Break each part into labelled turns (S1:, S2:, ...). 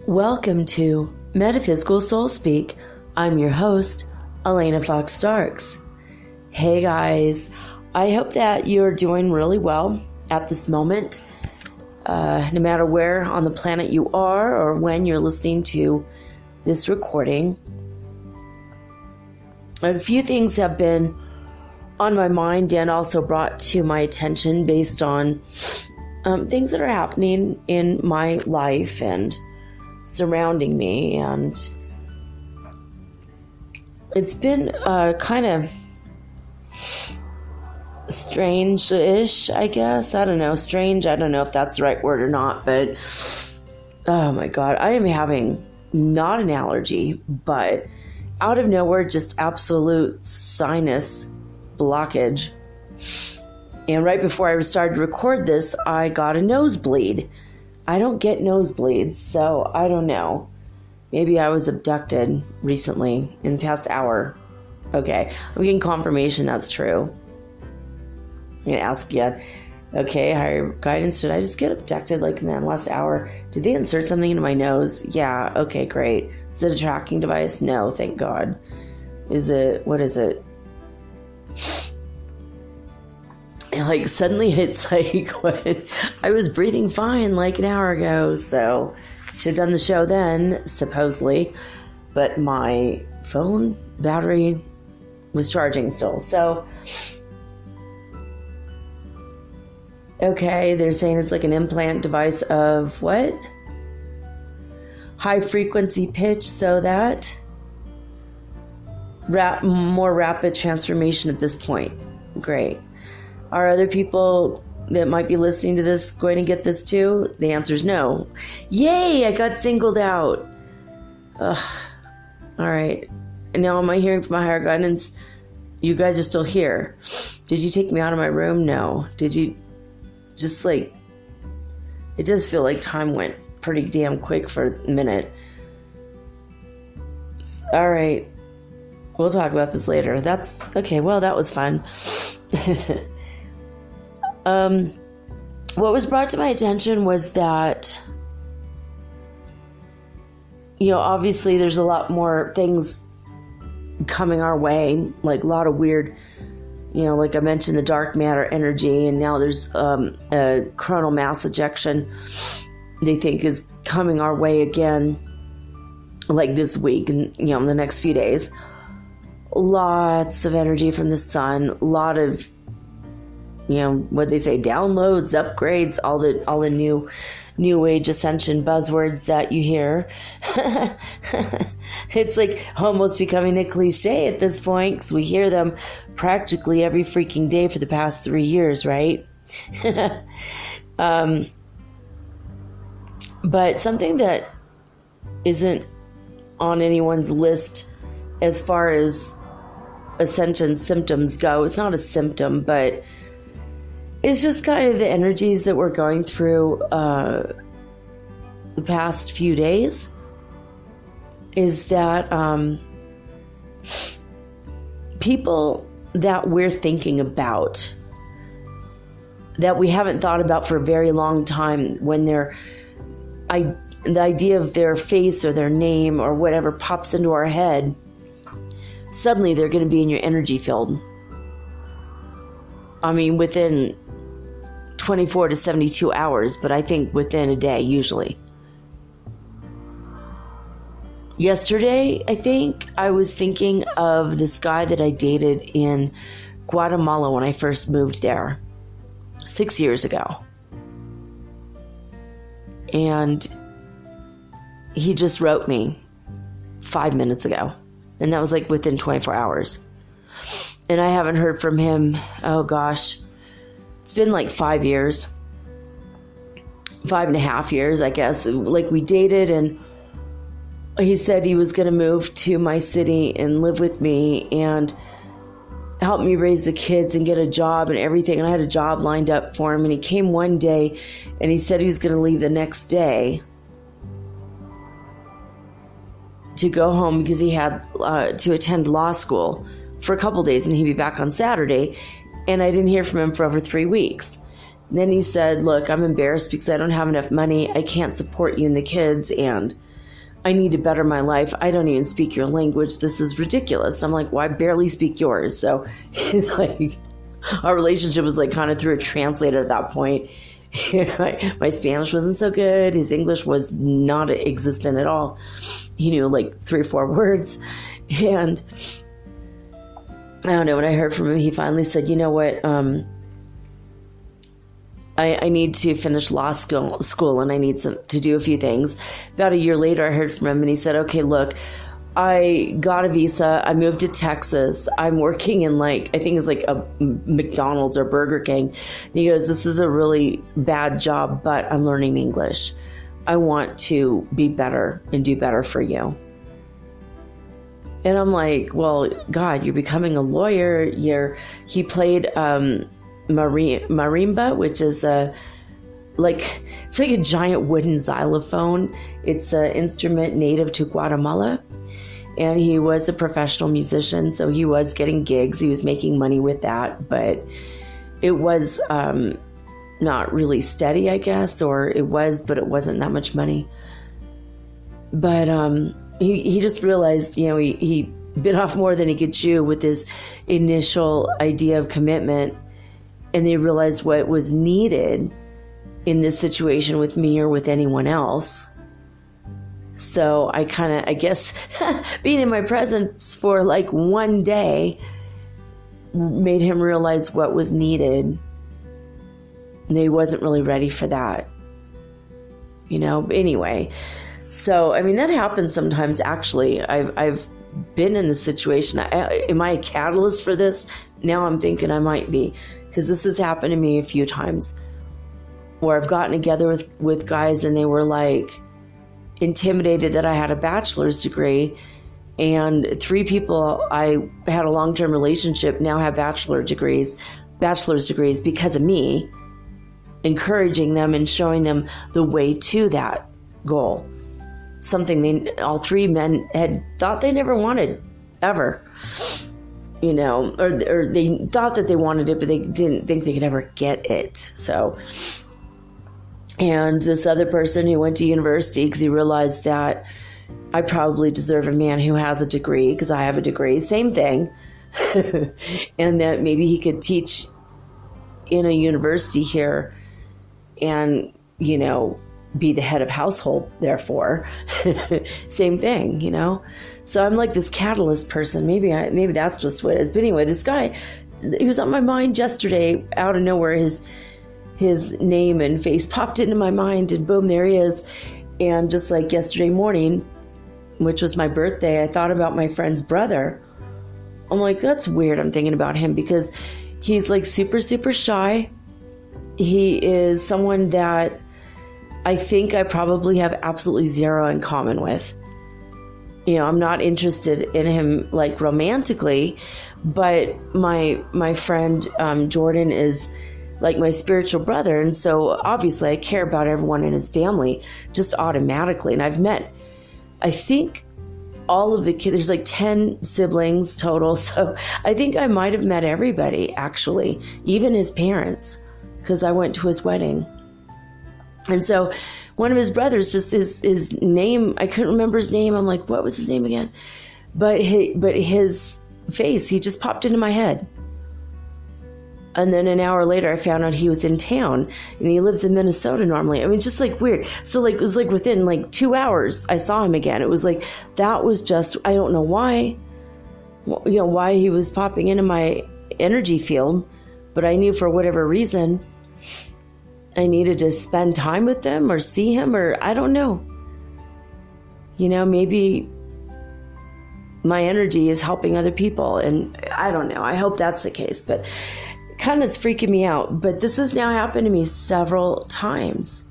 S1: Welcome to Metaphysical Soul Speak. I'm your host, Elena Fox Starks. Hey guys, I hope that you're doing really well at this moment, no matter where on the planet you are or when you're listening to this recording. A few things have been on my mind and also brought to my attention based on things that are happening in my life and surrounding me, and it's been kind of strange-ish, I guess. I don't know, strange, I don't know if that's the right word or not, but oh my god, I am having not an allergy, but out of nowhere, just absolute sinus blockage. And right before I started to record this, I got a nosebleed. I don't get nosebleeds, so I don't know. Maybe I was abducted recently in the past hour. Okay, I'm getting confirmation that's true. I'm going to ask you, okay, higher guidance, did I just get abducted like in the last hour? Did they insert something into my nose? Yeah, okay, great. Is it a tracking device? No, thank God. What is it? Like suddenly it's like when I was breathing fine like an hour ago, so should have done the show then, supposedly, but my phone battery was charging still. So okay, they're saying it's like an implant device of what? High frequency pitch, so that more rapid transformation at this point. Great. Are other people that might be listening to this going to get this too? The answer is no. Yay, I got singled out. Ugh. All right. And now am I hearing from my higher guidance? You guys are still here. Did you take me out of my room? No. Did you just like... It does feel like time went pretty damn quick for a minute. All right. We'll talk about this later. That's... Okay, well, that was fun. What was brought to my attention was that, obviously there's a lot more things coming our way, like a lot of weird, like I mentioned, the dark matter energy, and now there's a coronal mass ejection they think is coming our way again, like this week and, in the next few days. Lots of energy from the sun, a lot of what they say, downloads, upgrades, all the new age ascension buzzwords that you hear. It's like almost becoming a cliche at this point, because we hear them practically every freaking day for the past 3 years, right? But something that isn't on anyone's list as far as ascension symptoms go, it's not a symptom, but it's just kind of the energies that we're going through the past few days, is that people that we're thinking about, that we haven't thought about for a very long time, when the idea of their face or their name or whatever pops into our head, suddenly they're going to be in your energy field. I mean, within 24 to 72 hours, but I think within a day, usually. Yesterday, I think, I was thinking of this guy that I dated in Guatemala when I first moved there 6 years ago. And he just wrote me 5 minutes ago. And that was like within 24 hours. And I haven't heard from him, oh gosh, it's been like 5 years. 5.5 years, I guess. Like we dated, and he said he was going to move to my city and live with me and help me raise the kids and get a job and everything. And I had a job lined up for him. And he came one day and he said he was going to leave the next day to go home because he had to attend law school for a couple days, and he'd be back on Saturday. And I didn't hear from him for over 3 weeks. And then he said, look, I'm embarrassed because I don't have enough money. I can't support you and the kids, and I need to better my life. I don't even speak your language. This is ridiculous. I'm like, well, I barely speak yours. So it's like, our relationship was like kind of through a translator at that point. My Spanish wasn't so good. His English was not existent at all. He knew like 3 or 4 words. And I don't know, when I heard from him, he finally said, you know what, I need to finish law school and I need to do a few things. About a year later, I heard from him and he said, okay, look, I got a visa. I moved to Texas. I'm working in I think it's like a McDonald's or Burger King. And he goes, this is a really bad job, but I'm learning English. I want to be better and do better for you. And I'm like, well, God, you're becoming a lawyer. He played marimba, which is it's like a giant wooden xylophone. It's an instrument native to Guatemala. And he was a professional musician, so he was getting gigs. He was making money with that, but it was not really steady, I guess, or it was, but it wasn't that much money. But he just realized, he bit off more than he could chew with his initial idea of commitment. And they realized what was needed in this situation with me or with anyone else. So I guess, being in my presence for like one day made him realize what was needed. And he wasn't really ready for that. Anyway. So, I mean, that happens sometimes, actually. I've been in this situation. Am I a catalyst for this? Now I'm thinking I might be. Because this has happened to me a few times where I've gotten together with guys and they were like intimidated that I had a bachelor's degree, and 3 people I had a long-term relationship now have bachelor's degrees because of me encouraging them and showing them the way to that goal. Something all 3 men had thought they never wanted ever. Or they thought that they wanted it, but they didn't think they could ever get it. So, and this other person who went to university because he realized that I probably deserve a man who has a degree because I have a degree, same thing, and that maybe he could teach in a university here and, be the head of household, therefore. Same thing, So I'm like this catalyst person. Maybe that's just what it is. But anyway, this guy, he was on my mind yesterday. Out of nowhere, his name and face popped into my mind, and boom, there he is. And just like yesterday morning, which was my birthday, I thought about my friend's brother. I'm like, that's weird. I'm thinking about him because he's like super, super shy. He is someone that I think I probably have absolutely zero in common with. I'm not interested in him like romantically, but my friend Jordan is like my spiritual brother, and so obviously I care about everyone in his family just automatically. And I've met, I think, all of the kids. There's like 10 siblings total, so I think I might have met everybody, actually, even his parents, because I went to his wedding. And so one of his brothers, just his name, I couldn't remember his name. I'm like, what was his name again? But his face, he just popped into my head. And then an hour later, I found out he was in town, and he lives in Minnesota normally. I mean, just like weird. So like, it was like within like 2 hours, I saw him again. It was like, that was just, I don't know why, why he was popping into my energy field, but I knew for whatever reason, I needed to spend time with them or see him, or I don't know. Maybe my energy is helping other people. And I don't know. I hope that's the case, but it kind of is freaking me out. But this has now happened to me several times,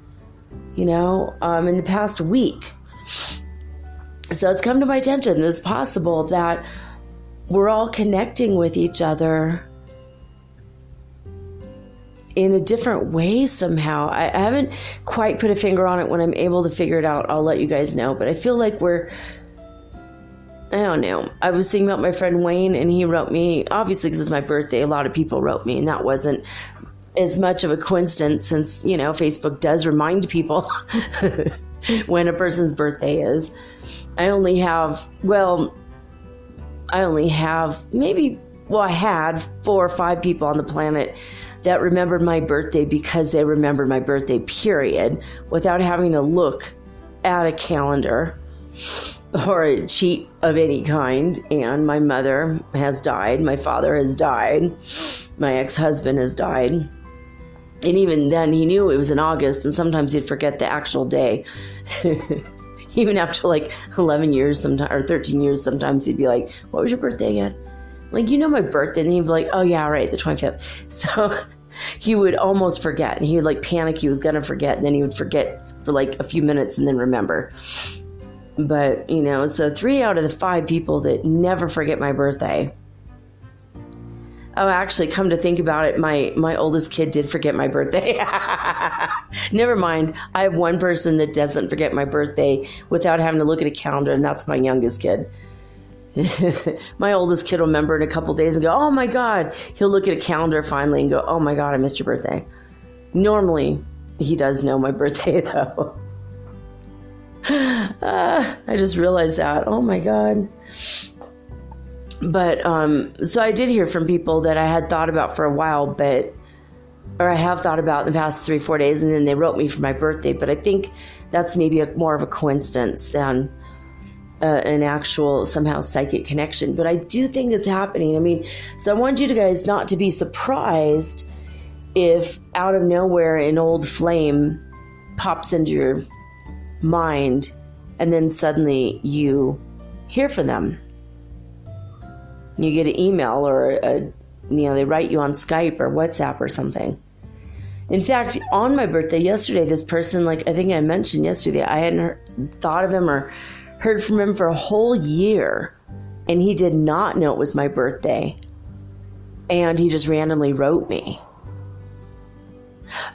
S1: in the past week. So it's come to my attention that it's possible that we're all connecting with each other in a different way somehow. I haven't quite put a finger on it. When I'm able to figure it out, I'll let you guys know. But I feel like I don't know. I was thinking about my friend Wayne, and he wrote me, obviously because it's my birthday, a lot of people wrote me, and that wasn't as much of a coincidence since, Facebook does remind people when a person's birthday is. I had 4 or 5 people on the planet that remembered my birthday because they remembered my birthday, period, without having to look at a calendar or a cheat of any kind. And my mother has died. My father has died. My ex-husband has died. And even then, he knew it was in August, and sometimes he'd forget the actual day. Even after 11 years sometimes, or 13 years, sometimes he'd be like, what was your birthday again? My birthday. And he'd be like, oh yeah, right, the 25th. So he would almost forget, and he would panic he was going to forget, and then he would forget for a few minutes and then remember. But, so 3 out of the 5 people that never forget my birthday. Oh, actually, come to think about it, my oldest kid did forget my birthday. Never mind. I have one person that doesn't forget my birthday without having to look at a calendar, and that's my youngest kid. My oldest kid will remember in a couple days and go, oh my God. He'll look at a calendar finally and go, oh my God, I missed your birthday. Normally, he does know my birthday, though. I just realized that. Oh my God. But, so I did hear from people that I had thought about for a while, or I have thought about in the past 3-4 days, and then they wrote me for my birthday. But I think that's maybe more of a coincidence than an actual somehow psychic connection. But I do think it's happening. So I want you guys not to be surprised if out of nowhere an old flame pops into your mind and then suddenly you hear from them. You get an email or they write you on Skype or WhatsApp or something. In fact, on my birthday yesterday, this person, I think I mentioned yesterday, I hadn't thought of him or heard from him for a whole year, and he did not know it was my birthday, and he just randomly wrote me.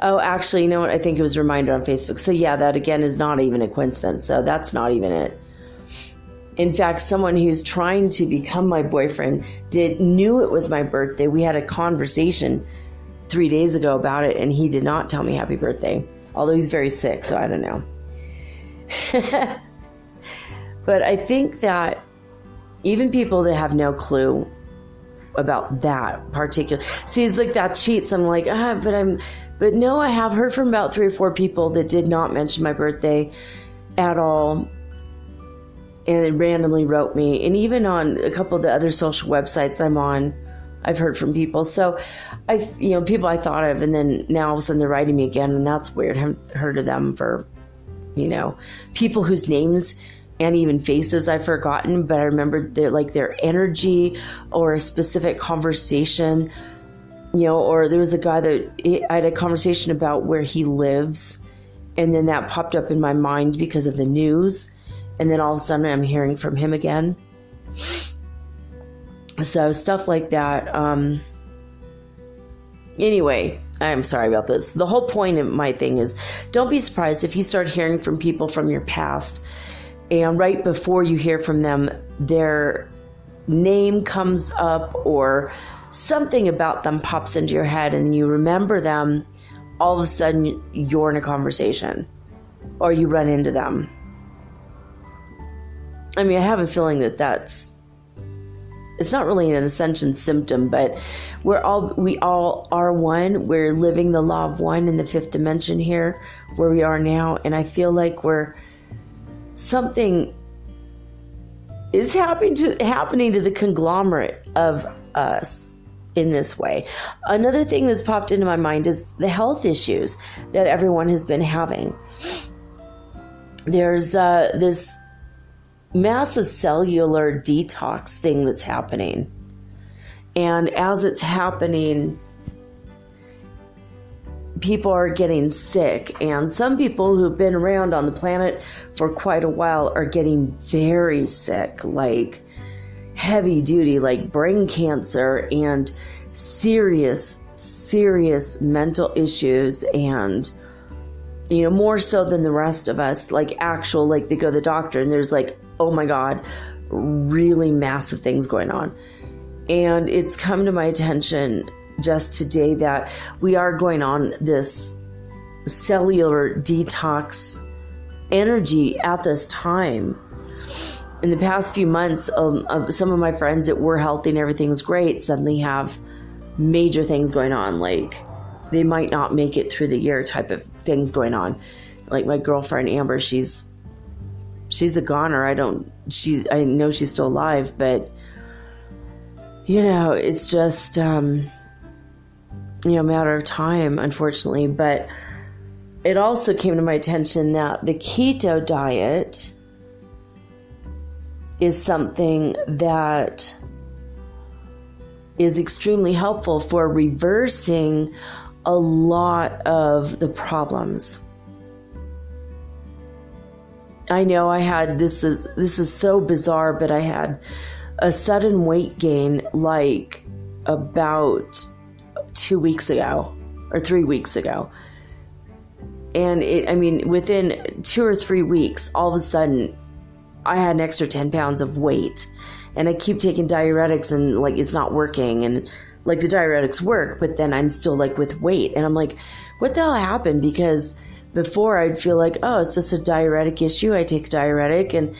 S1: Oh, actually, you know what? I think it was a reminder on Facebook. So yeah, that again is not even a coincidence. So that's not even it. In fact, someone who's trying to become my boyfriend knew it was my birthday. We had a conversation 3 days ago about it, and he did not tell me happy birthday, although he's very sick, so I don't know. But I think that even people that have no clue about that particular, see, it's like that cheats. I'm like, but no, I have heard from about 3 or 4 people that did not mention my birthday at all, and they randomly wrote me. And even on a couple of the other social websites I'm on, I've heard from people. So people I thought of, and then now all of a sudden they're writing me again, and that's weird. I haven't heard of them for, people whose names and even faces I've forgotten, but I remember their energy or a specific conversation, or there was a guy that I had a conversation about where he lives, and then that popped up in my mind because of the news, and then all of a sudden I'm hearing from him again. So stuff like that. Anyway, I'm sorry about this. The whole point of my thing is, don't be surprised if you start hearing from people from your past, and right before you hear from them, their name comes up or something about them pops into your head, and you remember them. All of a sudden, you're in a conversation, or you run into them. I have a feeling that it's not really an Ascension symptom, but we all are one. We're living the law of one in the 5th dimension here, where we are now, and I feel like something is happening to the conglomerate of us in this way. Another thing that's popped into my mind is the health issues that everyone has been having. There's this massive cellular detox thing that's happening. And as it's happening, people are getting sick. And some people who've been around on the planet for quite a while are getting very sick, like heavy duty, like brain cancer and serious mental issues. And, you know, more so than the rest of us, like actual, like they go to the doctor and there's like, oh my God, really massive things going on. And it's come to my attention just today that we are going on this cellular detox energy at this time. In the past few months, some of my friends that were healthy and everything was great suddenly have major things going on. Like they might not make it through the year type of things going on. Like my girlfriend Amber, she's a goner. I know she's still alive, but you know, it's just, a matter of time, unfortunately. But it also came to my attention that the keto diet is something that is extremely helpful for reversing a lot of the problems. I know I had, this is so bizarre, but I had a sudden weight gain like about 2 weeks ago or 3 weeks ago. And within 2 or 3 weeks, all of a sudden I had an extra 10 pounds of weight, and I keep taking diuretics and like, it's not working. And like the diuretics work, but then I'm still like with weight, and I'm like, what the hell happened? Because before I'd feel like, oh, it's just a diuretic issue. I take a diuretic and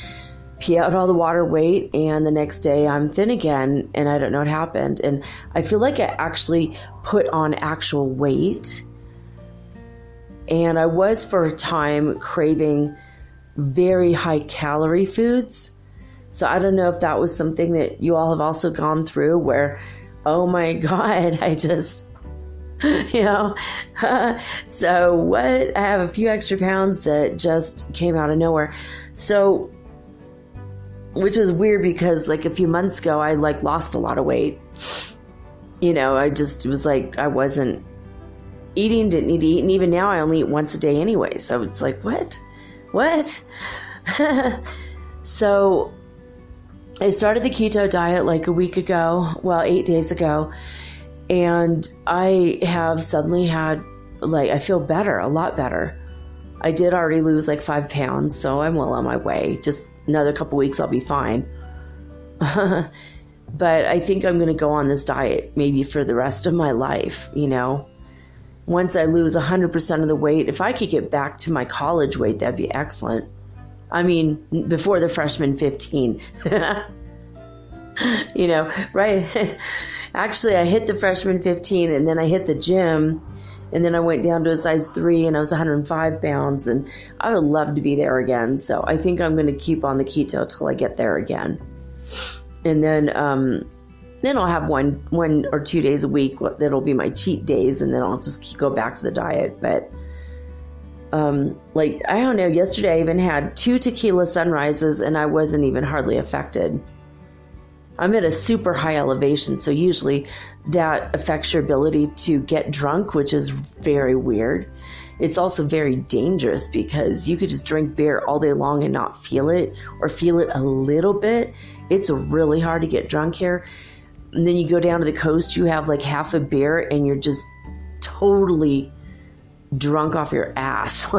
S1: pee out all the water weight, and the next day I'm thin again, and I don't know what happened. And I feel like I actually put on actual weight. And I was for a time craving very high calorie foods. So I don't know if that was something that you all have also gone through where, oh my God, I just, so what? I have a few extra pounds that just came out of nowhere. So, which is weird because like a few months ago, I like lost a lot of weight. I just was like, I wasn't eating, didn't need to eat. And even now I only eat once a day anyway. So it's like, what? So I started the keto diet like a week ago, 8 days ago. And I have suddenly had, I feel better, a lot better. I did already lose 5 pounds, so I'm well on my way. Just another couple weeks, I'll be fine. But I think I'm going to go on this diet maybe for the rest of my life, Once I lose 100% of the weight, if I could get back to my college weight, that'd be excellent. I mean, before the freshman 15. Right? Actually, I hit the freshman 15, and then I hit the gym, and then I went down to a size 3, and I was 105 pounds, and I would love to be there again. So I think I'm going to keep on the keto till I get there again. And then I'll have one or 2 days a week that'll be my cheat days, and then I'll just go back to the diet. But I don't know, yesterday I even had 2 tequila sunrises, and I wasn't even hardly affected. I'm at a super high elevation, so usually that affects your ability to get drunk, which is very weird. It's also very dangerous because you could just drink beer all day long and not feel it, or feel it a little bit. It's really hard to get drunk here. And then you go down to the coast, you have half a beer and you're just totally drunk off your ass.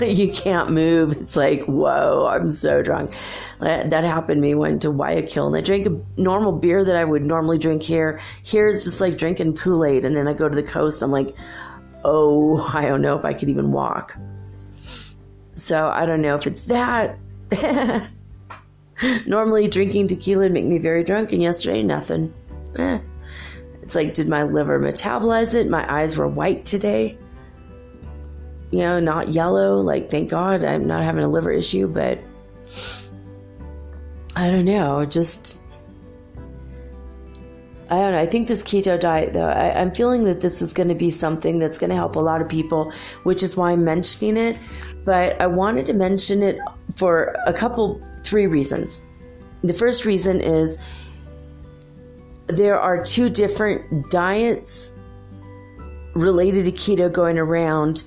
S1: You can't move. It's like, whoa, I'm so drunk. That happened to me. Went to Guayaquil and I drank a normal beer that I would normally drink here. Here it's just like drinking Kool-Aid. And then I go to the coast. I'm like, oh, I don't know if I could even walk. So I don't know if it's that. Normally drinking tequila would make me very drunk, and yesterday nothing. It's like, did my liver metabolize it? My eyes were white today. Not yellow. Thank God I'm not having a liver issue, but I don't know. I don't know. I think this keto diet, though, I'm feeling that this is going to be something that's going to help a lot of people, which is why I'm mentioning it. But I wanted to mention it for three reasons. The first reason is there are two different diets related to keto going around.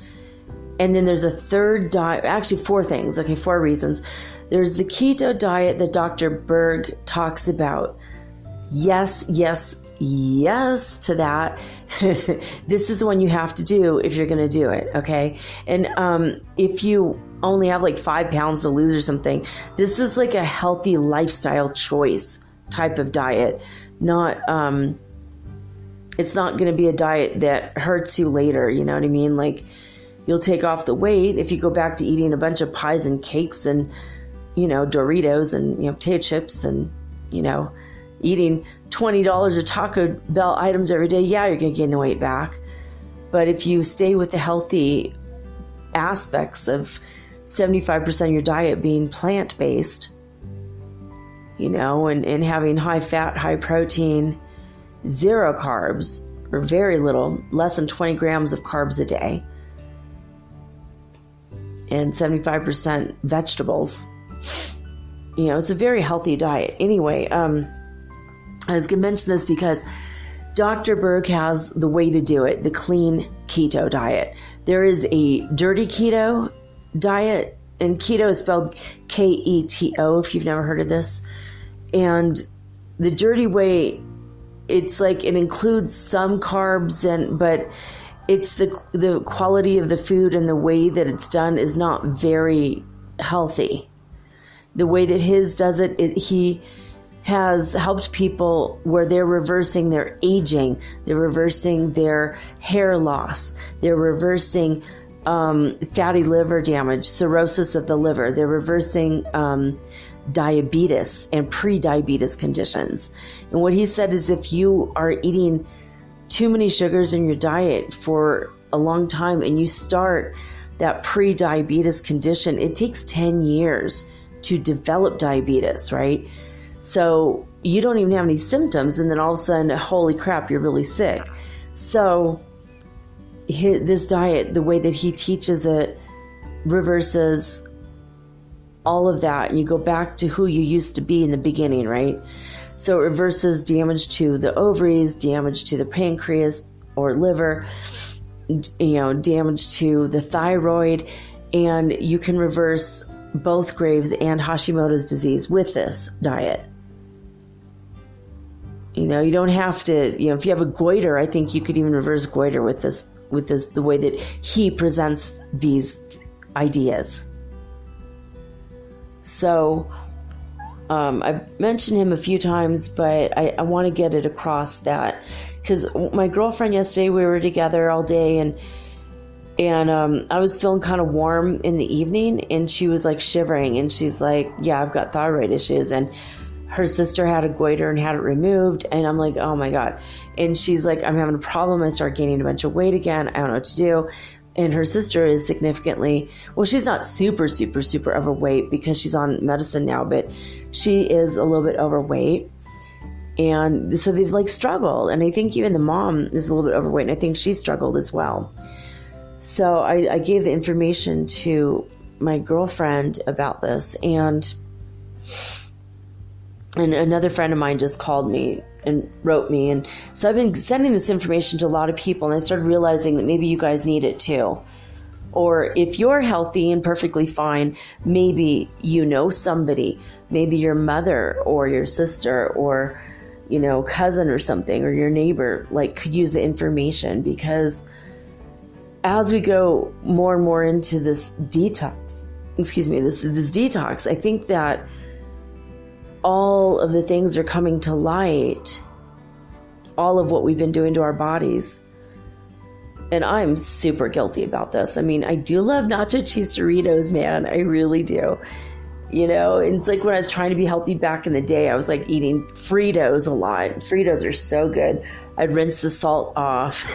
S1: And then there's a third diet, actually four things. Okay, four reasons. There's the keto diet that Dr. Berg talks about. Yes, yes, yes to that. This is the one you have to do if you're going to do it, okay? And if you only have like 5 pounds to lose or something, this is like a healthy lifestyle choice type of diet. It's not going to be a diet that hurts you later, you know what I mean? Like, you'll take off the weight if you go back to eating a bunch of pies and cakes and, Doritos and, potato chips and, eating $20 of Taco Bell items every day. Yeah, you're going to gain the weight back. But if you stay with the healthy aspects of 75% of your diet being plant-based, and having high fat, high protein, 0 carbs, or very little, less than 20 grams of carbs a day, and 75% vegetables, it's a very healthy diet. Anyway, I was going to mention this because Dr. Berg has the way to do it, the clean keto diet. There is a dirty keto diet, and keto is spelled Keto, if you've never heard of this. And the dirty way, it's like it includes some carbs, but it's the quality of the food and the way that it's done is not very healthy. The way that his does it, he has helped people where they're reversing their aging, they're reversing their hair loss, they're reversing fatty liver damage, cirrhosis of the liver, they're reversing diabetes and pre-diabetes conditions. And what he said is if you are eating too many sugars in your diet for a long time and you start that pre-diabetes condition, it takes 10 years to develop diabetes, right? So you don't even have any symptoms, and then all of a sudden, holy crap, you're really sick. So this diet, the way that he teaches it, reverses all of that. And you go back to who you used to be in the beginning, right? So it reverses damage to the ovaries, damage to the pancreas or liver, damage to the thyroid, and you can reverse both Graves and Hashimoto's disease with this diet. You don't have to, if you have a goiter, I think you could even reverse goiter with this, the way that he presents these ideas. So, I've mentioned him a few times, but I want to get it across that, because my girlfriend yesterday, we were together all day, and I was feeling kind of warm in the evening, and she was like shivering, and she's like, yeah, I've got thyroid issues. And her sister had a goiter and had it removed. And I'm like, oh my God. And she's like, I'm having a problem. I start gaining a bunch of weight again. I don't know what to do. And her sister is significantly, well, she's not super, super, super overweight because she's on medicine now, but she is a little bit overweight. And so they've like struggled. And I think even the mom is a little bit overweight, and I think she struggled as well. So I gave the information to my girlfriend about this, and another friend of mine just called me and wrote me. And so I've been sending this information to a lot of people, and I started realizing that maybe you guys need it too. Or if you're healthy and perfectly fine, maybe you know somebody, maybe your mother or your sister or, cousin or something, or your neighbor, like could use the information, because as we go more and more into this detox, this detox, I think that all of the things are coming to light, all of what we've been doing to our bodies. And I'm super guilty about this. I mean, I do love nacho cheese Doritos, man. I really do. It's like when I was trying to be healthy back in the day, I was like eating Fritos a lot. Fritos are so good. I'd rinse the salt off.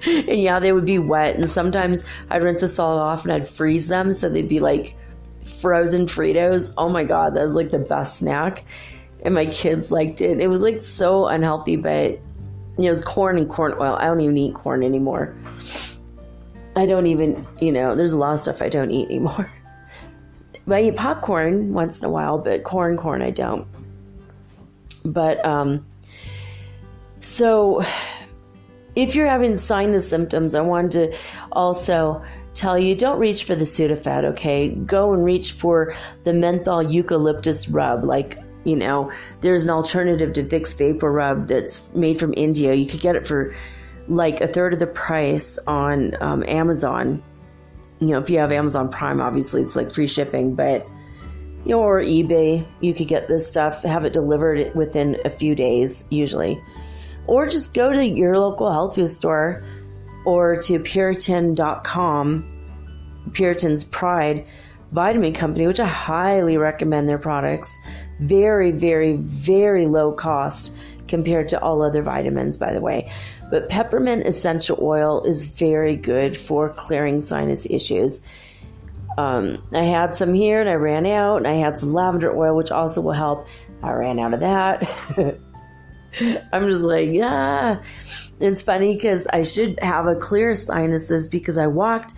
S1: And yeah, they would be wet. And sometimes I'd rinse the salt off and I'd freeze them, so they'd be like frozen Fritos. Oh my God, that was like the best snack. and my kids liked it. It was like so unhealthy, but it was corn and corn oil. I don't even eat corn anymore. I don't even, there's a lot of stuff I don't eat anymore. But I eat popcorn once in a while, but corn, I don't. But, so if you're having sinus symptoms, I wanted to also tell you, don't reach for the Sudafed, okay? Go and reach for the menthol eucalyptus rub. There's an alternative to Vicks Vapor Rub that's made from India. You could get it for like a third of the price on Amazon. If you have Amazon Prime, obviously it's like free shipping, but or eBay, you could get this stuff, have it delivered within a few days usually. Or just go to your local health food store or to Puritan.com, Puritan's Pride Vitamin Company, which I highly recommend their products. Very, very, very low cost compared to all other vitamins, by the way. But peppermint essential oil is very good for clearing sinus issues. I had some here and I ran out, and I had some lavender oil, which also will help. I ran out of that. I'm just like, yeah. It's funny because I should have a clear sinuses because I walked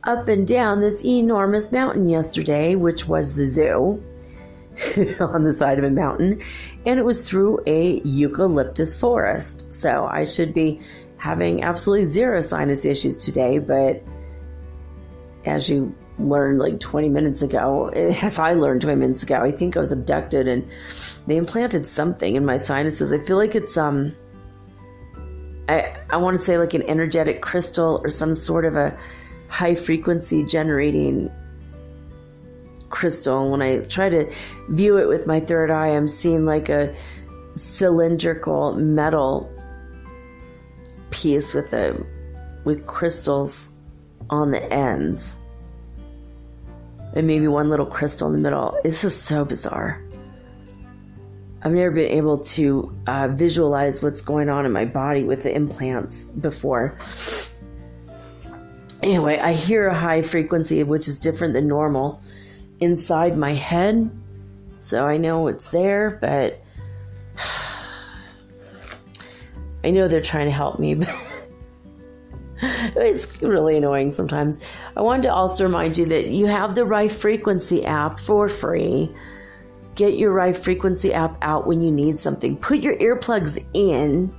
S1: up and down this enormous mountain yesterday, which was the zoo on the side of a mountain, and it was through a eucalyptus forest. So I should be having absolutely zero sinus issues today, but as you learned like 20 minutes ago, as I learned 20 minutes ago, I think I was abducted and they implanted something in my sinuses. I feel like it's I want to say like an energetic crystal or some sort of a high frequency generating crystal. When I try to view it with my third eye, I'm seeing like a cylindrical metal piece with crystals on the ends, and maybe one little crystal in the middle. This is so bizarre. I've never been able to visualize what's going on in my body with the implants before. Anyway, I hear a high frequency, which is different than normal, inside my head. So I know it's there, but I know they're trying to help me, but it's really annoying sometimes. I wanted to also remind you that you have the Rife Frequency app for free. Get your Rife Frequency app out when you need something. Put your earplugs in,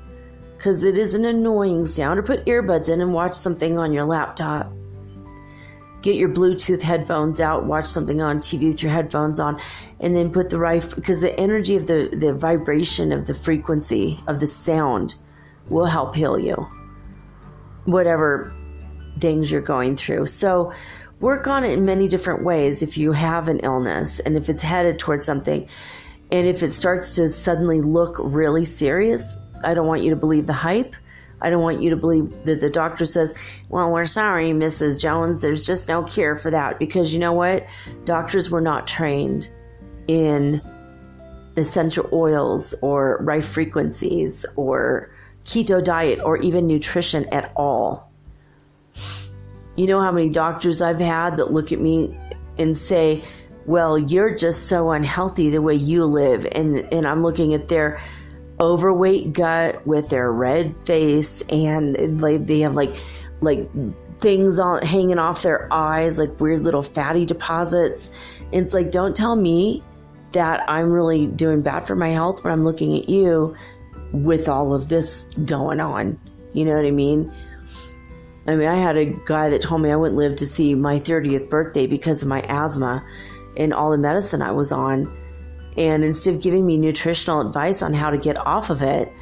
S1: because it is an annoying sound. Or put earbuds in and watch something on your laptop. Get your Bluetooth headphones out, watch something on TV with your headphones on, and then put the Rife, because the energy of the vibration of the frequency of the sound will help heal you, whatever things you're going through. So work on it in many different ways if you have an illness and if it's headed towards something. And if it starts to suddenly look really serious, I don't want you to believe the hype. I don't want you to believe that the doctor says, well, we're sorry, Mrs. Jones, there's just no cure for that. Because you know what? Doctors were not trained in essential oils or Rife frequencies or keto diet or even nutrition at all. You know how many doctors I've had that look at me and say, well, you're just so unhealthy the way you live. And I'm looking at their overweight gut with their red face, and like they have like things on hanging off their eyes, like weird little fatty deposits. And it's like, don't tell me that I'm really doing bad for my health when I'm looking at you with all of this going on. You know what I mean? I had a guy that told me I wouldn't live to see my 30th birthday because of my asthma and all the medicine I was on. And instead of giving me nutritional advice on how to get off of it,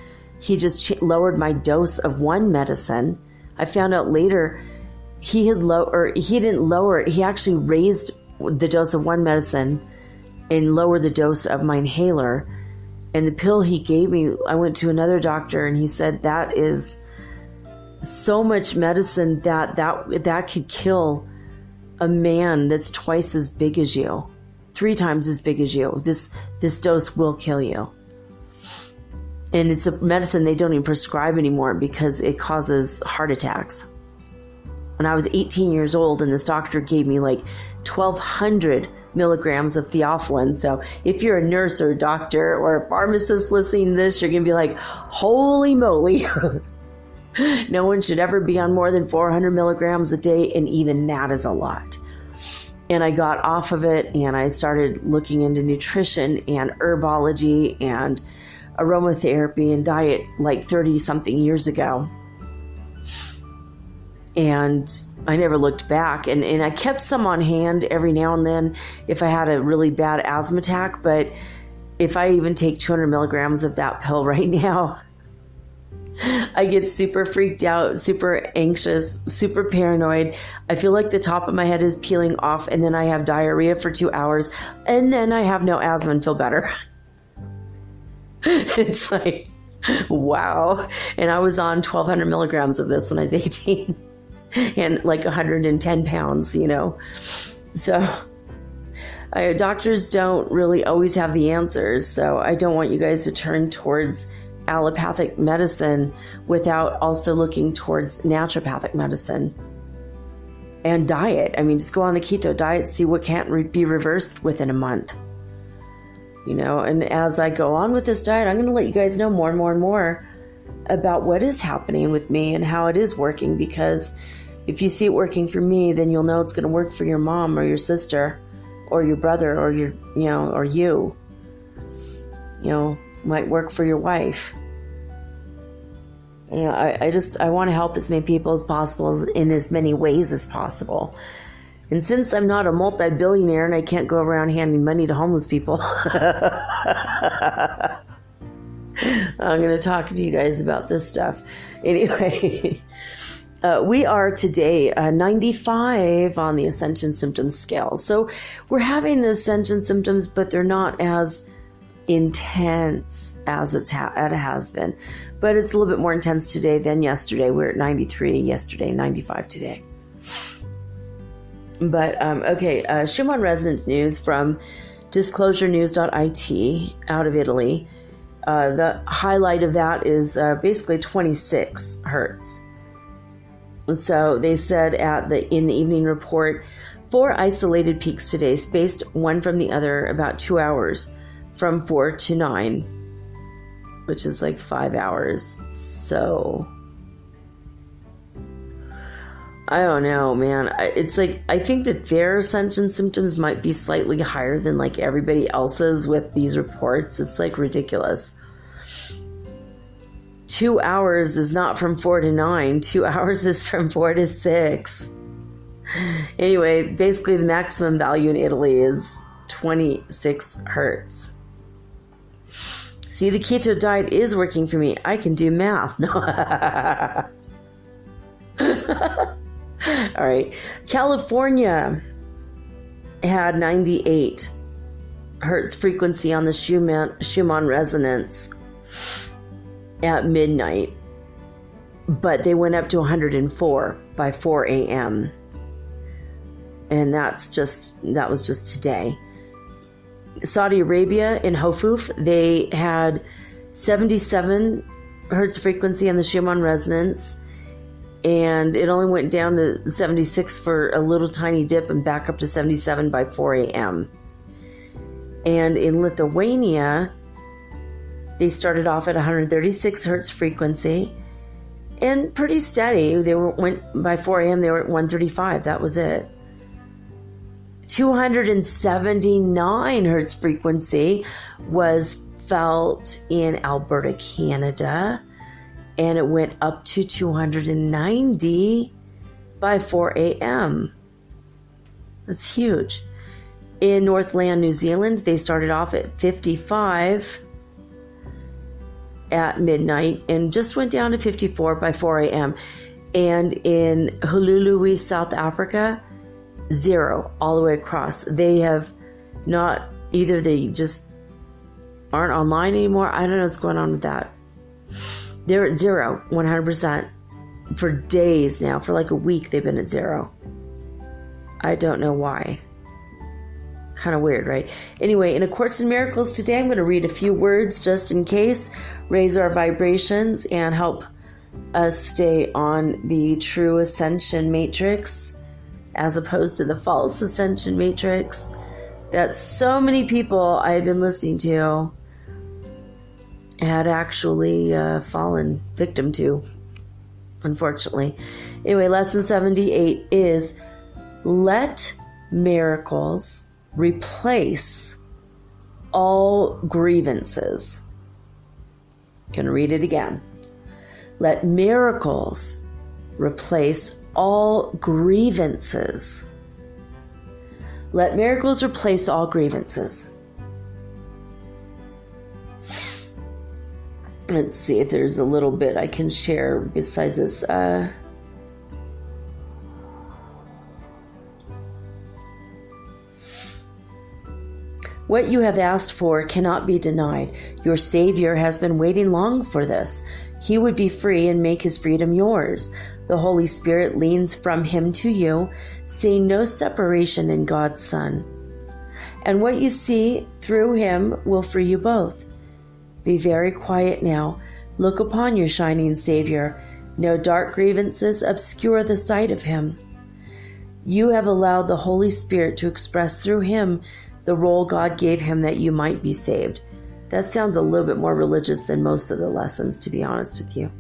S1: he just lowered my dose of one medicine. I found out later he didn't lower it. He actually raised the dose of one medicine and lowered the dose of my inhaler. And the pill he gave me, I went to another doctor and he said that is so much medicine that could kill a man that's twice as big as you, 3 times as big as you. This dose will kill you. And it's a medicine they don't even prescribe anymore because it causes heart attacks. When I was 18 years old and this doctor gave me like 1,200 milligrams of theophylline. So if you're a nurse or a doctor or a pharmacist listening to this, you're going to be like, holy moly. No one should ever be on more than 400 milligrams a day, and even that is a lot. And I got off of it, and I started looking into nutrition and herbology and aromatherapy and diet like 30-something years ago. And I never looked back. And I kept some on hand every now and then if I had a really bad asthma attack. But if I even take 200 milligrams of that pill right now, I get super freaked out, super anxious, super paranoid. I feel like the top of my head is peeling off, and then I have diarrhea for 2 hours, and then I have no asthma and feel better. It's like, wow. And I was on 1,200 milligrams of this when I was 18 and like 110 pounds, you know. So doctors don't really always have the answers. So I don't want you guys to turn towards allopathic medicine without also looking towards naturopathic medicine and diet. I mean, just go on the keto diet, see what can't be reversed within a month, you know. And as I go on with this diet, I'm going to let you guys know more and more and more about what is happening with me and how it is working, because if you see it working for me, then you'll know it's going to work for your mom or your sister or your brother or your, you know, or you know, might work for your wife. You know, I want to help as many people as possible in as many ways as possible. And since I'm not a multi-billionaire and I can't go around handing money to homeless people, I'm going to talk to you guys about this stuff. Anyway, we are today 95 on the Ascension symptom scale. So we're having the Ascension symptoms, but they're not as intense as it has been. But it's a little bit more intense today than yesterday. We're at 93 yesterday, 95 today. But, okay, Schumann resonance news from disclosurenews.it out of Italy. The highlight of that is basically 26 hertz. So they said in the evening report, 4 isolated peaks today, spaced one from the other about 2 hours, from 4 to 9, which is like 5 hours. So I don't know, man. It's like, I think that their Ascension symptoms might be slightly higher than like everybody else's with these reports. It's like ridiculous. 2 hours is not from 4 to 9. 2 hours is from 4 to 6. Anyway, basically the maximum value in Italy is 26 hertz. See, the keto diet is working for me. I can do math. No. All right. California had 98 hertz frequency on the Schumann resonance at midnight, but they went up to 104 by 4 a.m. And that was just today. Saudi Arabia in Hofuf, they had 77 hertz frequency on the Schumann resonance, and it only went down to 76 for a little tiny dip and back up to 77 by 4 a.m. And in Lithuania, they started off at 136 hertz frequency and pretty steady. They went by 4 a.m. they were at 135. That was it. 279 hertz frequency was felt in Alberta, Canada, and it went up to 290 by 4 a.m. That's huge. In Northland, New Zealand, they started off at 55 at midnight and just went down to 54 by 4 a.m. And in Hululu, South Africa, 0 all the way across. They have not, either they just aren't online anymore. I don't know what's going on with that. They're at 0, 100% for days now. For like a week, they've been at 0. I don't know why. Kind of weird, right? Anyway, in A Course in Miracles today, I'm going to read a few words just in case, raise our vibrations, and help us stay on the true ascension matrix as opposed to the false ascension matrix that so many people I had been listening to had actually fallen victim to, unfortunately. Anyway, lesson 78 is let miracles replace all grievances. I'm going to read it again. Let miracles replace all grievances. Let miracles replace all grievances. Let's see if there's a little bit I can share besides this. What you have asked for cannot be denied. Your Savior has been waiting long for this. He would be free and make his freedom yours. The Holy Spirit leans from him to you, seeing no separation in God's Son. And what you see through him will free you both. Be very quiet now. Look upon your shining Savior. No dark grievances obscure the sight of him. You have allowed the Holy Spirit to express through him the role God gave him that you might be saved. That sounds a little bit more religious than most of the lessons, to be honest with you.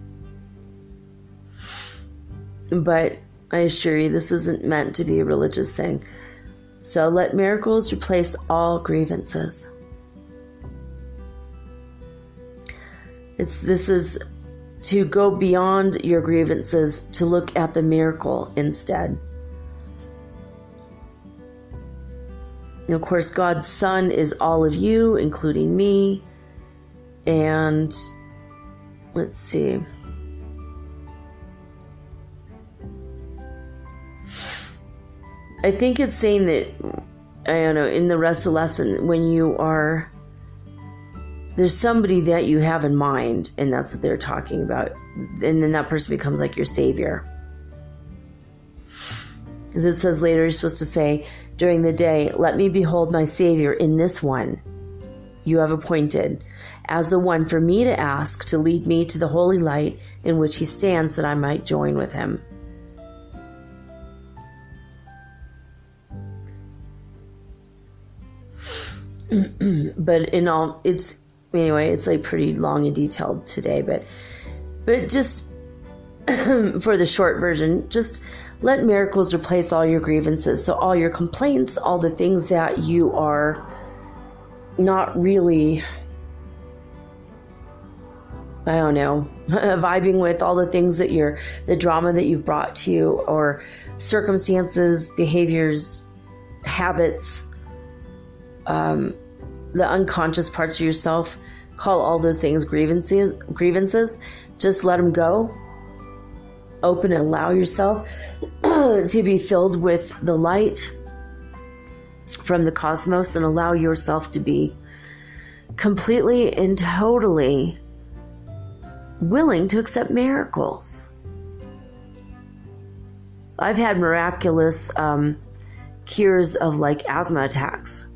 S1: But I assure you, this isn't meant to be a religious thing. So let miracles replace all grievances. This is to go beyond your grievances, to look at the miracle instead. And of course, God's Son is all of you, including me. And let's see. I think it's saying that, I don't know, in the rest of the lesson, when you are, there's somebody that you have in mind, and that's what they're talking about. And then that person becomes like your Savior. As it says later, you're supposed to say, during the day, let me behold my Savior in this one you have appointed, as the one for me to ask to lead me to the holy light in which he stands, that I might join with him. But in all, it's like pretty long and detailed today, but just for the short version, just let miracles replace all your grievances. So all your complaints, all the things that you are not really, I don't know, vibing with, all the things that the drama that you've brought to you, or circumstances, behaviors, habits, the unconscious parts of yourself, call all those things grievances. Just let them go. Open and allow yourself to be filled with the light from the cosmos, and allow yourself to be completely and totally willing to accept miracles. I've had miraculous cures of like asthma attacks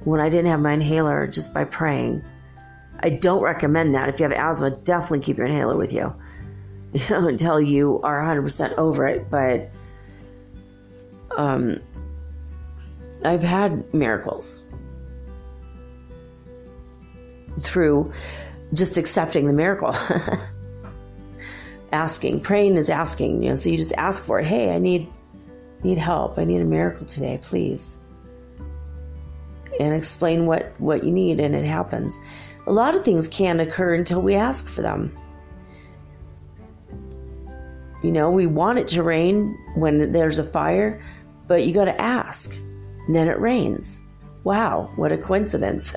S1: when I didn't have my inhaler, just by praying. I don't recommend that. If you have asthma, definitely keep your inhaler with you. Until you are 100% over it. But I've had miracles through just accepting the miracle. Praying is asking, so you just ask for it. Hey, I need help. I need a miracle today, please. And explain what you need, and it happens. A lot of things can't occur until we ask for them. We want it to rain when there's a fire, but you got to ask, and then it rains. Wow, what a coincidence.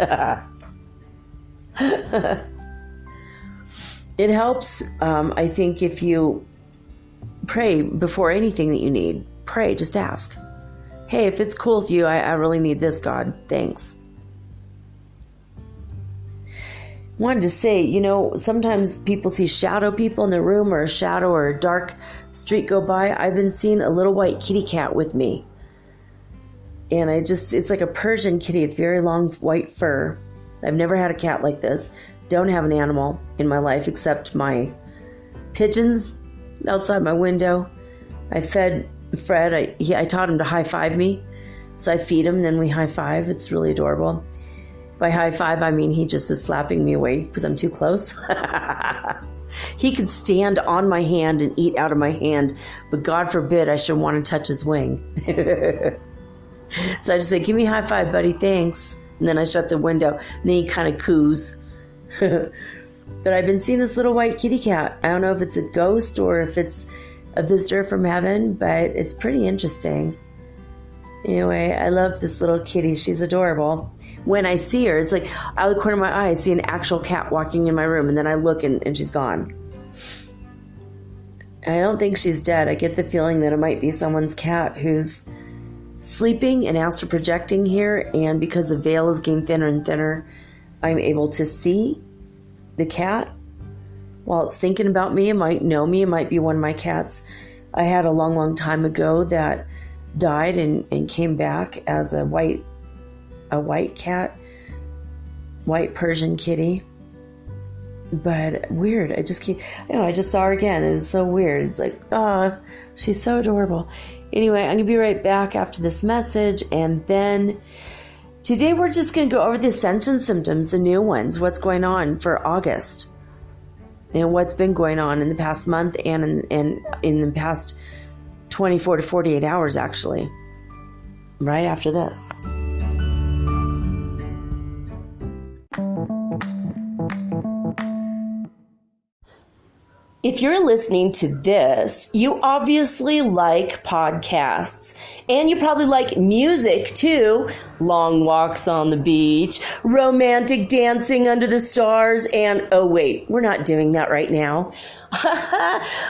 S1: It helps, I think, if you pray before anything that you need. Pray, just ask. Hey, if it's cool with you, I really need this, God. Thanks. Wanted to say, sometimes people see shadow people in the room, or a shadow or a dark street go by. I've been seeing a little white kitty cat with me. And it's like a Persian kitty with very long white fur. I've never had a cat like this. Don't have an animal in my life except my pigeons outside my window. I fed Fred. I taught him to high five me So I feed him, and then we high five. It's really adorable. By high five, I mean he just is slapping me away because I'm too close. He could stand on my hand and eat out of my hand, but God forbid I should want to touch his wing. So I just say, give me a high five, buddy, thanks. And then I shut the window, and then he kind of coos. But I've been seeing this little white kitty cat. I don't know if it's a ghost or if it's a visitor from heaven, but it's pretty interesting. Anyway, I love this little kitty. She's adorable. When I see her, it's like out of the corner of my eye, I see an actual cat walking in my room, and then I look and she's gone. I don't think she's dead. I get the feeling that it might be someone's cat who's sleeping and astral projecting here, and because the veil is getting thinner and thinner, I'm able to see the cat while it's thinking about me. It might know me. It might be one of my cats I had a long, long time ago that died and came back as a white cat, white Persian kitty. But weird. I just saw her again. It was so weird. It's like, oh, she's so adorable. Anyway, I'm going to be right back after this message. And then today we're just going to go over the Ascension symptoms, the new ones, what's going on for August, and what's been going on in the past month and in the past 24 to 48 hours, actually, right after this. If you're listening to this, you obviously like podcasts, and you probably like music too. Long walks on the beach, romantic dancing under the stars, and oh wait, we're not doing that right now.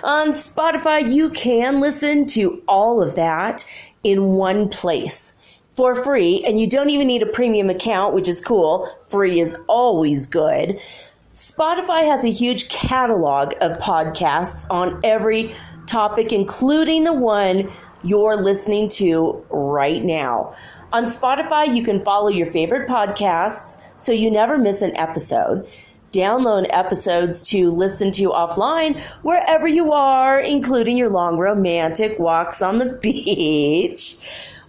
S1: On Spotify, you can listen to all of that in one place for free, and you don't even need a premium account, which is cool. Free is always good. Spotify has a huge catalog of podcasts on every topic, including the one you're listening to right now. On Spotify, you can follow your favorite podcasts so you never miss an episode. Download episodes to listen to offline wherever you are, including your long romantic walks on the beach.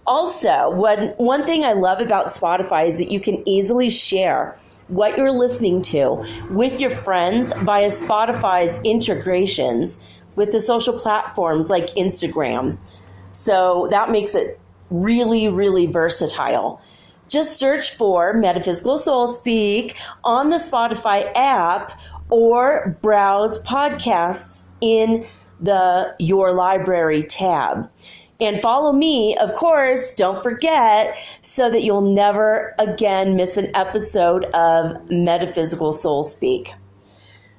S1: Also, one thing I love about Spotify is that you can easily share what you're listening to with your friends via Spotify's integrations with the social platforms like Instagram. So that makes it really, really versatile. Just search for Metaphysical Soul Speak on the Spotify app or browse podcasts in the Your Library tab. And follow me, of course, don't forget, so that you'll never again miss an episode of Metaphysical Soul Speak.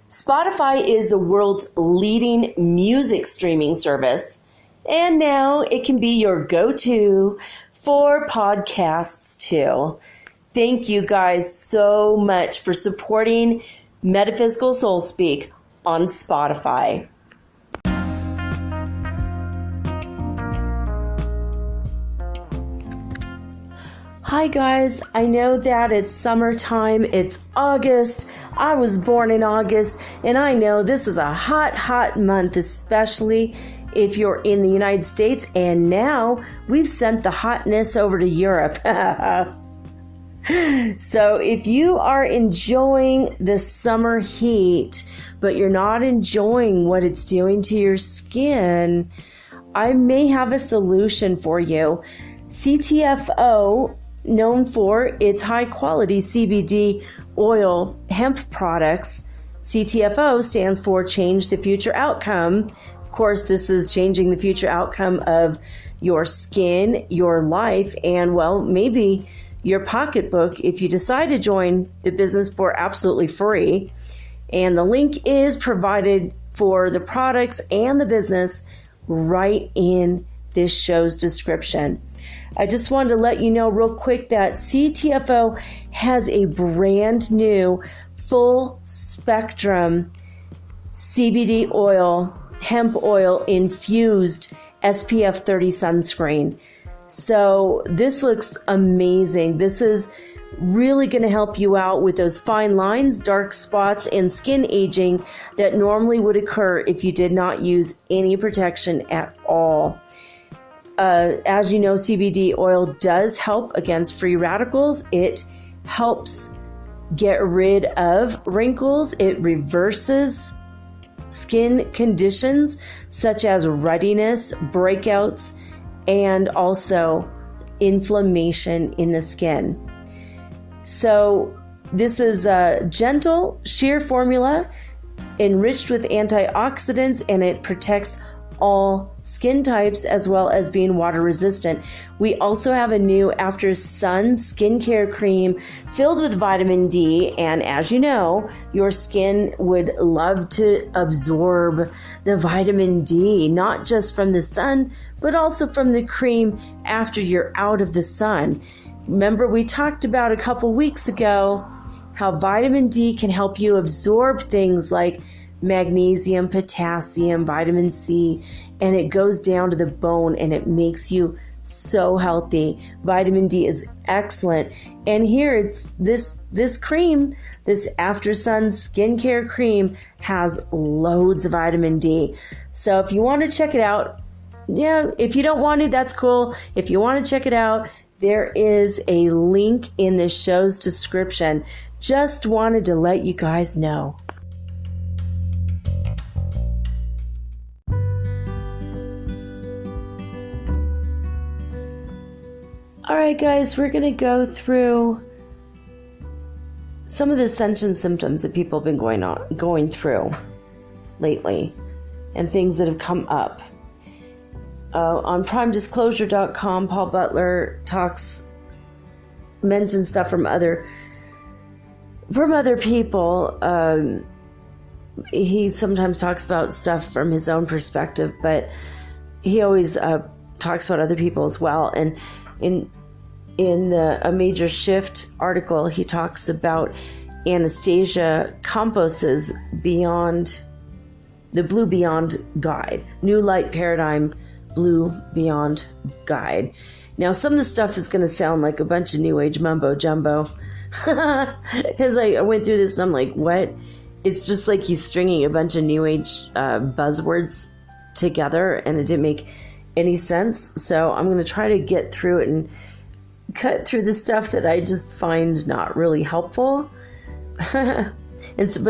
S1: Spotify is the world's leading music streaming service, and now it can be your go-to for podcasts too. Thank you guys so much for supporting Metaphysical Soul Speak on Spotify. Hi guys, I know that it's summertime, it's August, I was born in August, and I know this is a hot, hot month, especially if you're in the United States, and now we've sent the hotness over to Europe. So if you are enjoying the summer heat, but you're not enjoying what it's doing to your skin, I may have a solution for you. CTFO, known for its high-quality CBD oil hemp products. CTFO stands for Change the Future Outcome. Of course, this is changing the future outcome of your skin, your life, and, well, maybe your pocketbook if you decide to join the business for absolutely free. And the link is provided for the products and the business right in this show's description. I just wanted to let you know real quick that CTFO has a brand new full spectrum CBD oil, hemp oil infused SPF 30 sunscreen. So this looks amazing. This is really going to help you out with those fine lines, dark spots, and skin aging that normally would occur if you did not use any protection at all. As you know, CBD oil does help against free radicals. It helps get rid of wrinkles. It reverses skin conditions such as ruddiness, breakouts, and also inflammation in the skin. So this is a gentle, sheer formula enriched with antioxidants, and it protects all skin types as well as being water resistant. We also have a new After Sun skincare cream filled with vitamin D, and as you know, your skin would love to absorb the vitamin D, not just from the sun, but also from the cream after you're out of the sun. Remember, we talked about a couple weeks ago how vitamin D can help you absorb things like magnesium, potassium, vitamin C, and it goes down to the bone and it makes you so healthy. Vitamin D is excellent. And here it's this cream, this After Sun skincare cream has loads of vitamin D. So if you want to check it out, yeah, if you don't want it, that's cool. If you want to check it out, there is a link in the show's description. Just wanted to let you guys know. All right, guys, we're going to go through some of the Ascension symptoms that people have been going through lately and things that have come up. On primedisclosure.com, Paul Butler mentions stuff from other people. He sometimes talks about stuff from his own perspective, but he always talks about other people as well. And in A Major Shift article, he talks about Anastasia Compos's the Blue Beyond Guide, New Light Paradigm Blue Beyond Guide. Now, some of the stuff is going to sound like a bunch of New Age mumbo jumbo. Because I went through this and I'm like, what? It's just like he's stringing a bunch of New Age buzzwords together, and it didn't make any sense. So I'm going to try to get through it and cut through the stuff that I just find not really helpful. But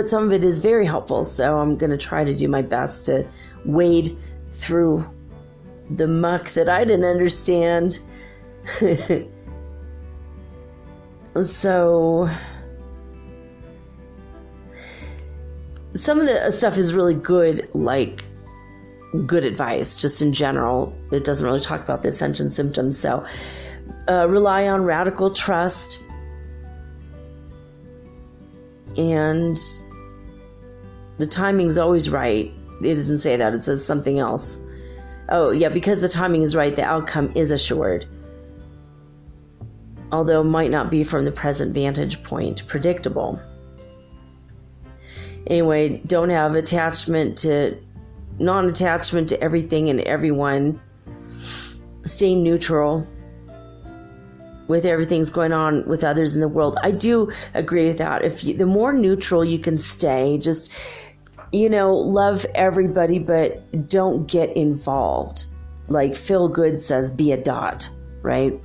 S1: some of it is very helpful, so I'm going to try to do my best to wade through the muck that I didn't understand. So some of the stuff is really good, like good advice just in general. It doesn't really talk about the Ascension symptoms. So rely on radical trust, and the timing's always right. It doesn't say that, it says something else. Oh yeah, because the timing is right, the outcome is assured, although might not be from the present vantage point predictable. Anyway, don't have non-attachment to everything and everyone. Stay neutral with everything's going on with others in the world. I do agree with that. The more neutral you can stay, just, love everybody, but don't get involved. Like Phil Good says, be a dot, right?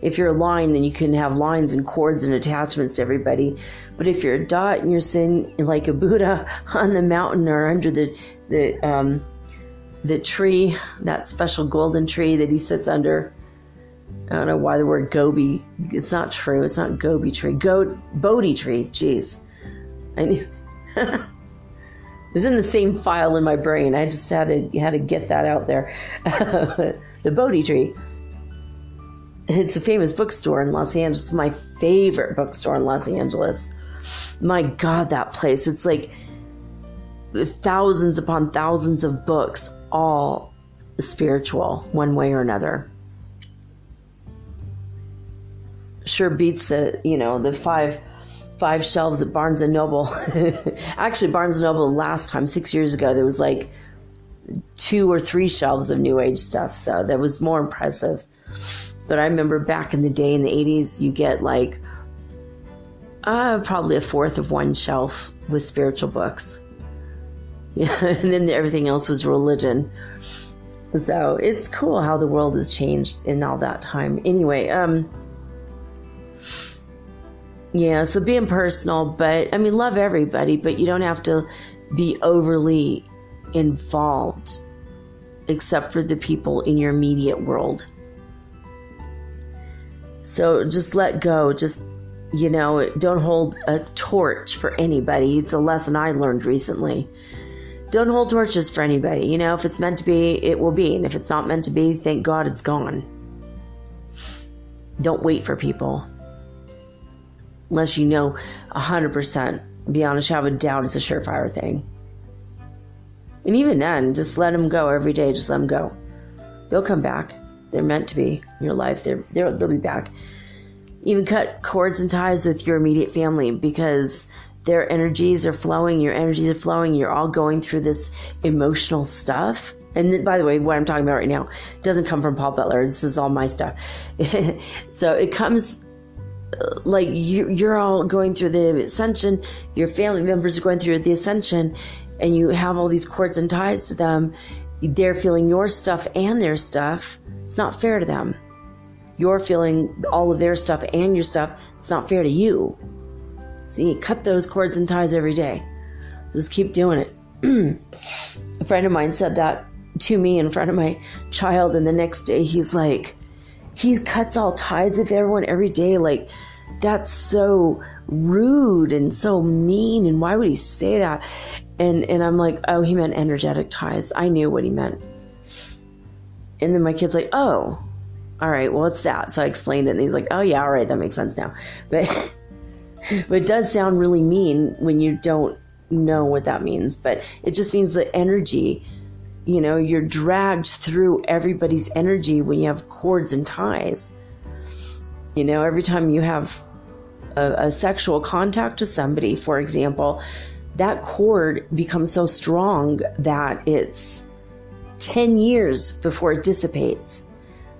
S1: If you're a line, then you can have lines and cords and attachments to everybody. But if you're a dot and you're sitting like a Buddha on the mountain or under the tree, that special golden tree that he sits under, I don't know why the word Gobi, it's not true. It's not Gobi tree. Bodhi tree. Jeez. I knew. It was in the same file in my brain. I just had to get that out there. The Bodhi tree. It's a famous bookstore in Los Angeles. My favorite bookstore in Los Angeles. My God, that place. It's like thousands upon thousands of books, all spiritual, one way or another. Sure beats the five shelves at Barnes & Noble. Actually, Barnes & Noble last time, 6 years ago, there was like 2 or 3 shelves of New Age stuff. So that was more impressive. But I remember back in the day, in the 80s, you get like probably a fourth of one shelf with spiritual books. Yeah, and then everything else was religion. So it's cool how the world has changed in all that time. Anyway, yeah, so being personal, but I mean, love everybody, but you don't have to be overly involved except for the people in your immediate world. So just let go. Just, don't hold a torch for anybody. It's a lesson I learned recently. Don't hold torches for anybody. If it's meant to be, it will be. And if it's not meant to be, thank God it's gone. Don't wait for people. Unless 100%. Beyond a shadow of a doubt, it's a surefire thing. And even then, just let them go every day. Just let them go. They'll come back. They're meant to be in your life. They'll be back. Even cut cords and ties with your immediate family because their energies are flowing. Your energies are flowing. You're all going through this emotional stuff. And then, by the way, what I'm talking about right now doesn't come from Paul Butler. This is all my stuff. So it comes like you're all going through the Ascension. Your family members are going through the Ascension. And you have all these cords and ties to them. They're feeling your stuff and their stuff. It's not fair to them. You're feeling all of their stuff and your stuff. It's not fair to you. So you cut those cords and ties every day. Just keep doing it. A friend of mine said that to me in front of my child, and the next day he's like, he cuts all ties with everyone every day. Like, that's so rude and so mean, and why would he say that? And I'm like, oh, he meant energetic ties. I knew what he meant. And then my kid's like, oh, all right, well, what's that? So I explained it, and he's like, oh, yeah, all right, that makes sense now. But it does sound really mean when you don't know what that means. But it just means the energy, you're dragged through everybody's energy when you have cords and ties. Every time you have a sexual contact with somebody, for example, that cord becomes so strong that it's 10 years before it dissipates.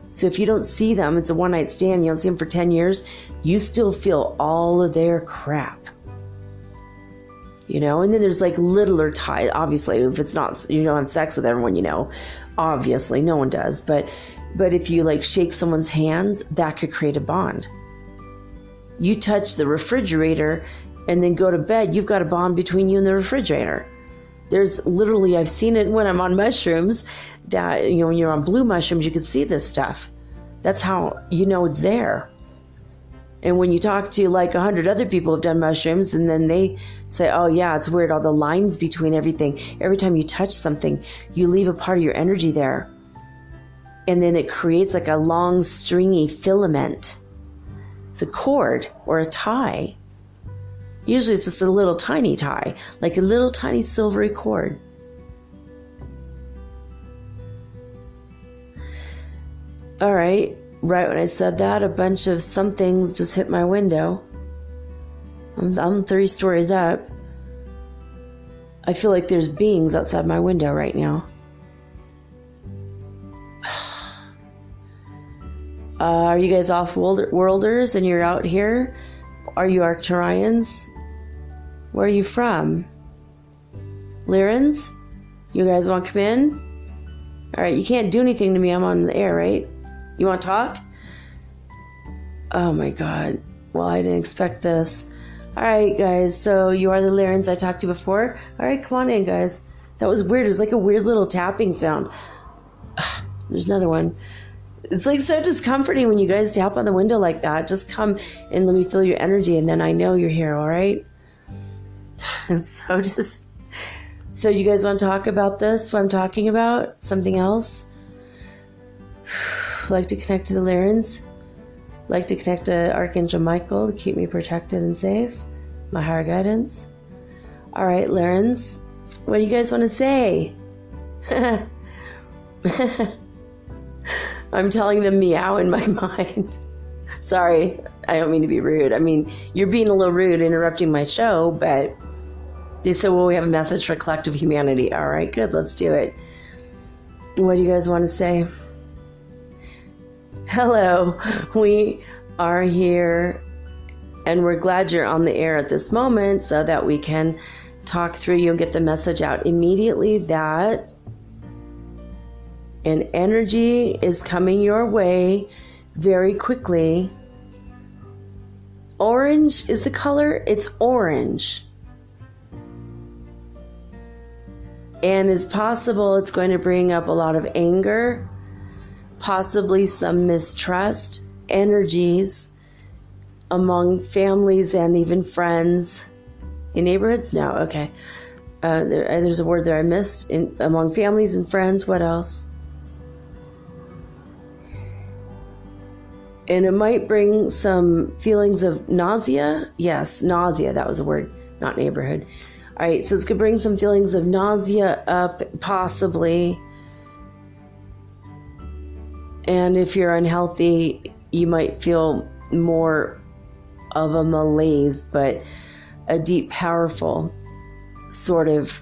S1: So if you don't see them, it's a one-night stand, you don't see them for 10 years, you still feel all of their crap. And then there's like littler ties. Obviously, if it's not, you don't have sex with everyone, obviously no one does. But if you like shake someone's hands, that could create a bond. You touch the refrigerator and then go to bed, you've got a bond between you and the refrigerator. There's literally, I've seen it when I'm on mushrooms, that, when you're on blue mushrooms, you can see this stuff. That's how it's there. And when you talk to like 100 other people who've done mushrooms, and then they say, oh yeah, it's weird, all the lines between everything. Every time you touch something, you leave a part of your energy there. And then it creates like a long stringy filament. It's a cord or a tie. Usually it's just a little tiny tie, like a little tiny silvery cord. All right, right when I said that, a bunch of somethings just hit my window. I'm 3 stories up. I feel like there's beings outside my window right now. Are you guys off-worlders and you're out here? Are you Arcturians? Where are you from? Lyrans? You guys want to come in? All right, you can't do anything to me. I'm on the air, right? You want to talk? Oh my God. Well, I didn't expect this. All right, guys. So you are the Lyrans I talked to before. All right, come on in, guys. That was weird. It was like a weird little tapping sound. There's another one. It's like so discomforting when you guys tap on the window like that. Just come and let me feel your energy, and then I know you're here, all right? And so you guys want to talk about this, what I'm talking about? Something else? Like to connect to the Lyrans? Like to connect to Archangel Michael to keep me protected and safe? My higher guidance? All right, Lyrans, what do you guys want to say? I'm telling them meow in my mind. Sorry, I don't mean to be rude. I mean, you're being a little rude interrupting my show, but they said, well, we have a message for collective humanity. All right, good, let's do it. What do you guys want to say? Hello, we are here, and we're glad you're on the air at this moment so that we can talk through you and get the message out immediately that And energy is coming your way very quickly. Orange is the color. It's orange. And it's possible it's going to bring up a lot of anger, possibly some mistrust, energies among families and even friends. In neighborhoods? No, okay. There's a word there I missed. Among families and friends, what else? And it might bring some feelings of nausea. Yes, nausea, that was a word, not neighborhood. All right, so it's going to bring some feelings of nausea up, possibly. And if you're unhealthy, you might feel more of a malaise, but a deep, powerful sort of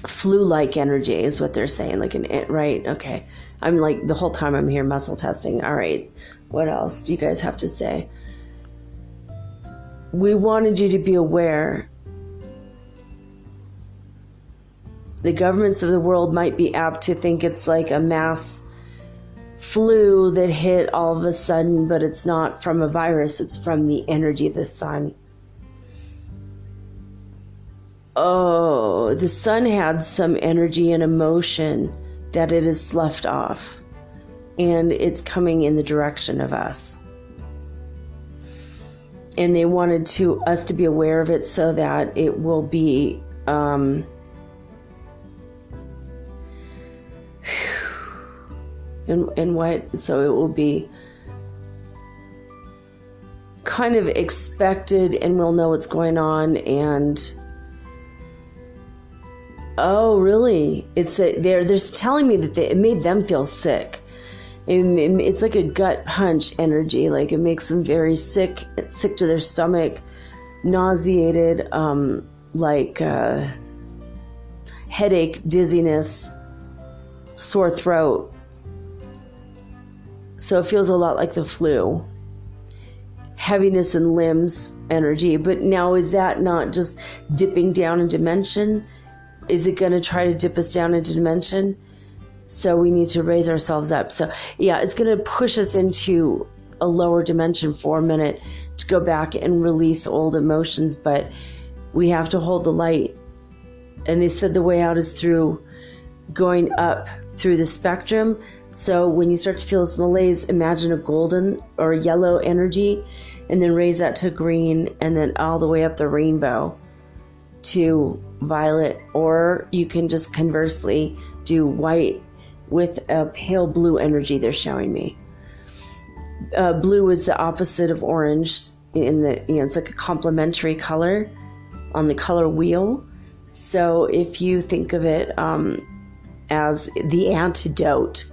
S1: flu-like energy is what they're saying. Right? Okay. I'm like, the whole time I'm here muscle testing. All right. What else do you guys have to say? We wanted you to be aware. The governments of the world might be apt to think it's like a mass flu that hit all of a sudden, but it's not from a virus. It's from the energy of the sun. Oh, the sun had some energy and emotion that it has sloughed off, and it's coming in the direction of us. And they wanted us to be aware of it so that it will be and what? So it will be kind of expected, and we'll know what's going on. And oh, really? It's they're telling me that it made them feel sick. It's like a gut punch energy. Like it makes them very sick to their stomach, nauseated, headache, dizziness, sore throat. So it feels a lot like the flu. Heaviness in limbs, energy. But now, is that not just dipping down in dimension? Is it going to try to dip us down into dimension? So we need to raise ourselves up. So yeah, it's going to push us into a lower dimension for a minute to go back and release old emotions. But we have to hold the light. And they said the way out is through going up through the spectrum. So when you start to feel this malaise, imagine a golden or yellow energy, and then raise that to green, and then all the way up the rainbow to violet. Or you can just conversely do white with a pale blue energy, they're showing me. Blue is the opposite of orange it's like a complementary color on the color wheel. So if you think of it as the antidote,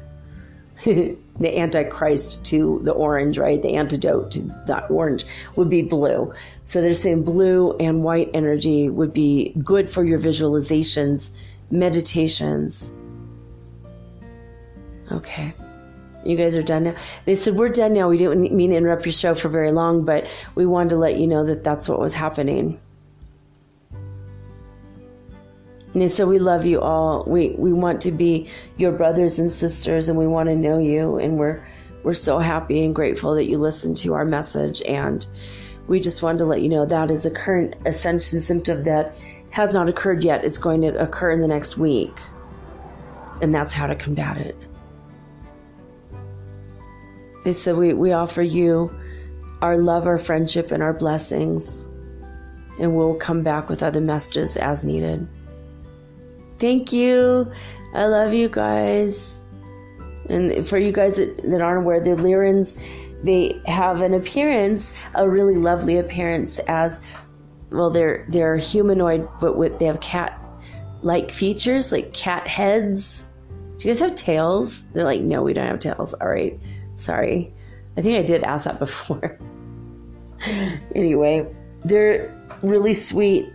S1: the antichrist to the orange, right? The antidote to that orange would be blue. So they're saying blue and white energy would be good for your visualizations, meditations. Okay. You guys are done now? They said, we're done now. We didn't mean to interrupt your show for very long, but we wanted to let you know that that's what was happening. And they said, we love you all. We want to be your brothers and sisters, and we want to know you. And we're so happy and grateful that you listened to our message. And we just wanted to let you know that is a current Ascension symptom that has not occurred yet. It's going to occur in the next week. And that's how to combat it. They said, we offer you our love, our friendship, and our blessings. And we'll come back with other messages as needed. Thank you. I love you guys. And for you guys that aren't aware, the Lyrans, they have an appearance, a really lovely appearance as, well, they're humanoid, but they have cat-like features, like cat heads. Do you guys have tails? They're like, no, we don't have tails. All right. Sorry. I think I did ask that before. Anyway, they're really sweet,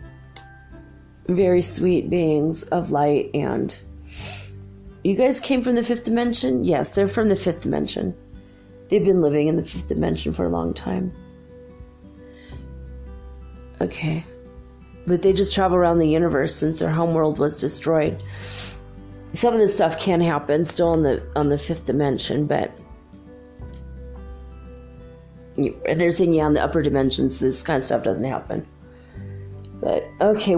S1: very sweet beings of light. And you guys came from the fifth dimension? Yes, they're from the fifth dimension. They've been living in the fifth dimension for a long time. Okay. But they just travel around the universe since their homeworld was destroyed. some of this stuff can happen still on the fifth dimension, but they're saying, yeah, in the upper dimensions, this kind of stuff doesn't happen. But, okay,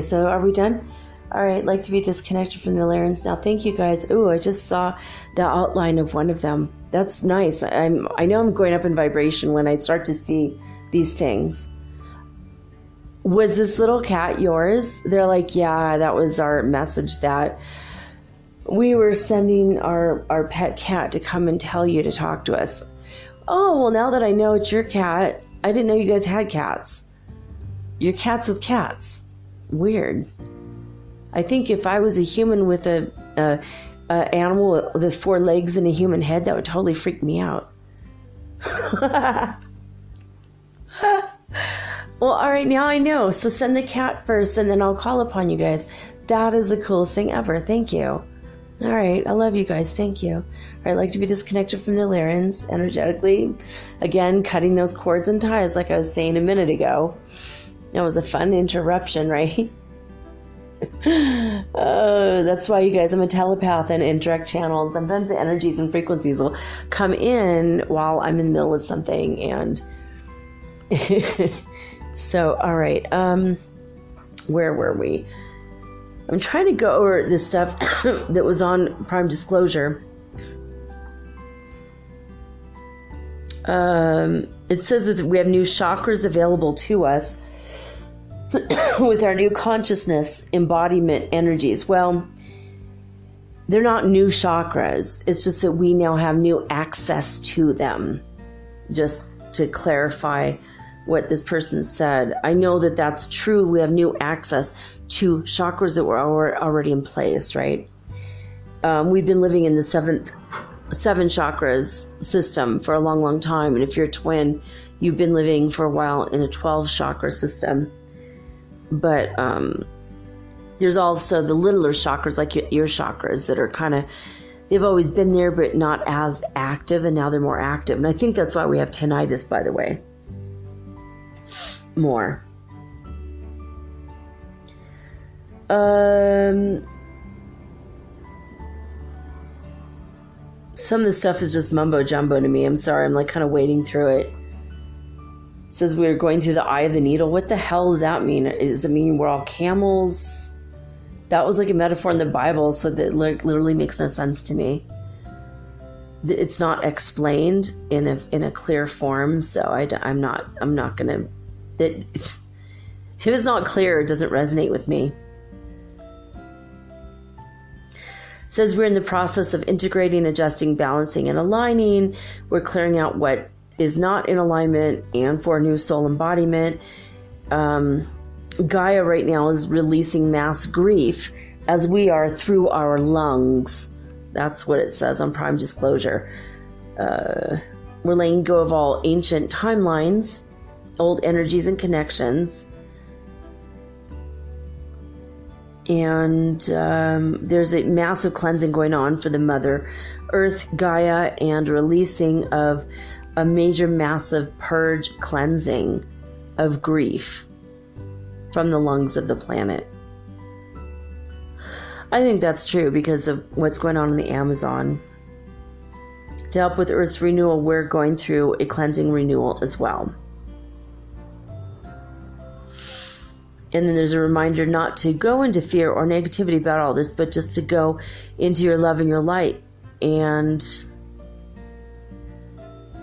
S1: so are we done? All right, like to be disconnected from the Lyrans. Now, thank you guys. Ooh, I just saw the outline of one of them. That's nice. I know I'm going up in vibration when I start to see these things. Was this little cat yours? They're like, yeah, that was our message that we were sending our pet cat to come and tell you to talk to us. Oh, well, now that I know it's your cat, I didn't know you guys had cats. You're cats with cats. Weird. I think if I was a human with a animal with 4 legs and a human head, that would totally freak me out. Well, all right, now I know. So send the cat first, and then I'll call upon you guys. That is the coolest thing ever. Thank you. All right, I love you guys. Thank you. All right, like to be disconnected from the Lyrans energetically. Again, cutting those cords and ties like I was saying a minute ago. That was a fun interruption, right? That's why, you guys, I'm a telepath and in direct channel. Sometimes the energies and frequencies will come in while I'm in the middle of something. And so, all right. Where were we? I'm trying to go over this stuff that was on Prime Disclosure. It says that we have new chakras available to us with our new consciousness embodiment energies. Well, they're not new chakras. It's just that we now have new access to them. Just to clarify what this person said, I know that that's true. We have new access to chakras that were already in place, right? We've been living in the seven chakras system for a long, long time. And if you're a twin, you've been living for a while in a 12 chakra system. But there's also the littler chakras, like your ear chakras, that are kind of, they've always been there, but not as active, and now they're more active. And I think that's why we have tinnitus, by the way. More. Some of the stuff is just mumbo jumbo to me. I'm sorry. I'm like kind of wading through it. It says we're going through the eye of the needle. What the hell does that mean? Does it mean we're all camels? That was like a metaphor in the Bible, so that literally makes no sense to me. It's not explained in a clear form, so I'm not gonna. If it's not clear, it doesn't resonate with me. It says we're in the process of integrating, adjusting, balancing, and aligning. We're clearing out what is not in alignment, and for a new soul embodiment. Gaia right now is releasing mass grief as we are through our lungs. That's what it says on Prime Disclosure. We're letting go of all ancient timelines, old energies and connections. And there's a massive cleansing going on for the Mother Earth, Gaia, and releasing of a major, massive purge cleansing of grief from the lungs of the planet. I think that's true because of what's going on in the Amazon. To help with Earth's renewal, we're going through a cleansing renewal as well. And then there's a reminder not to go into fear or negativity about all this, but just to go into your love and your light and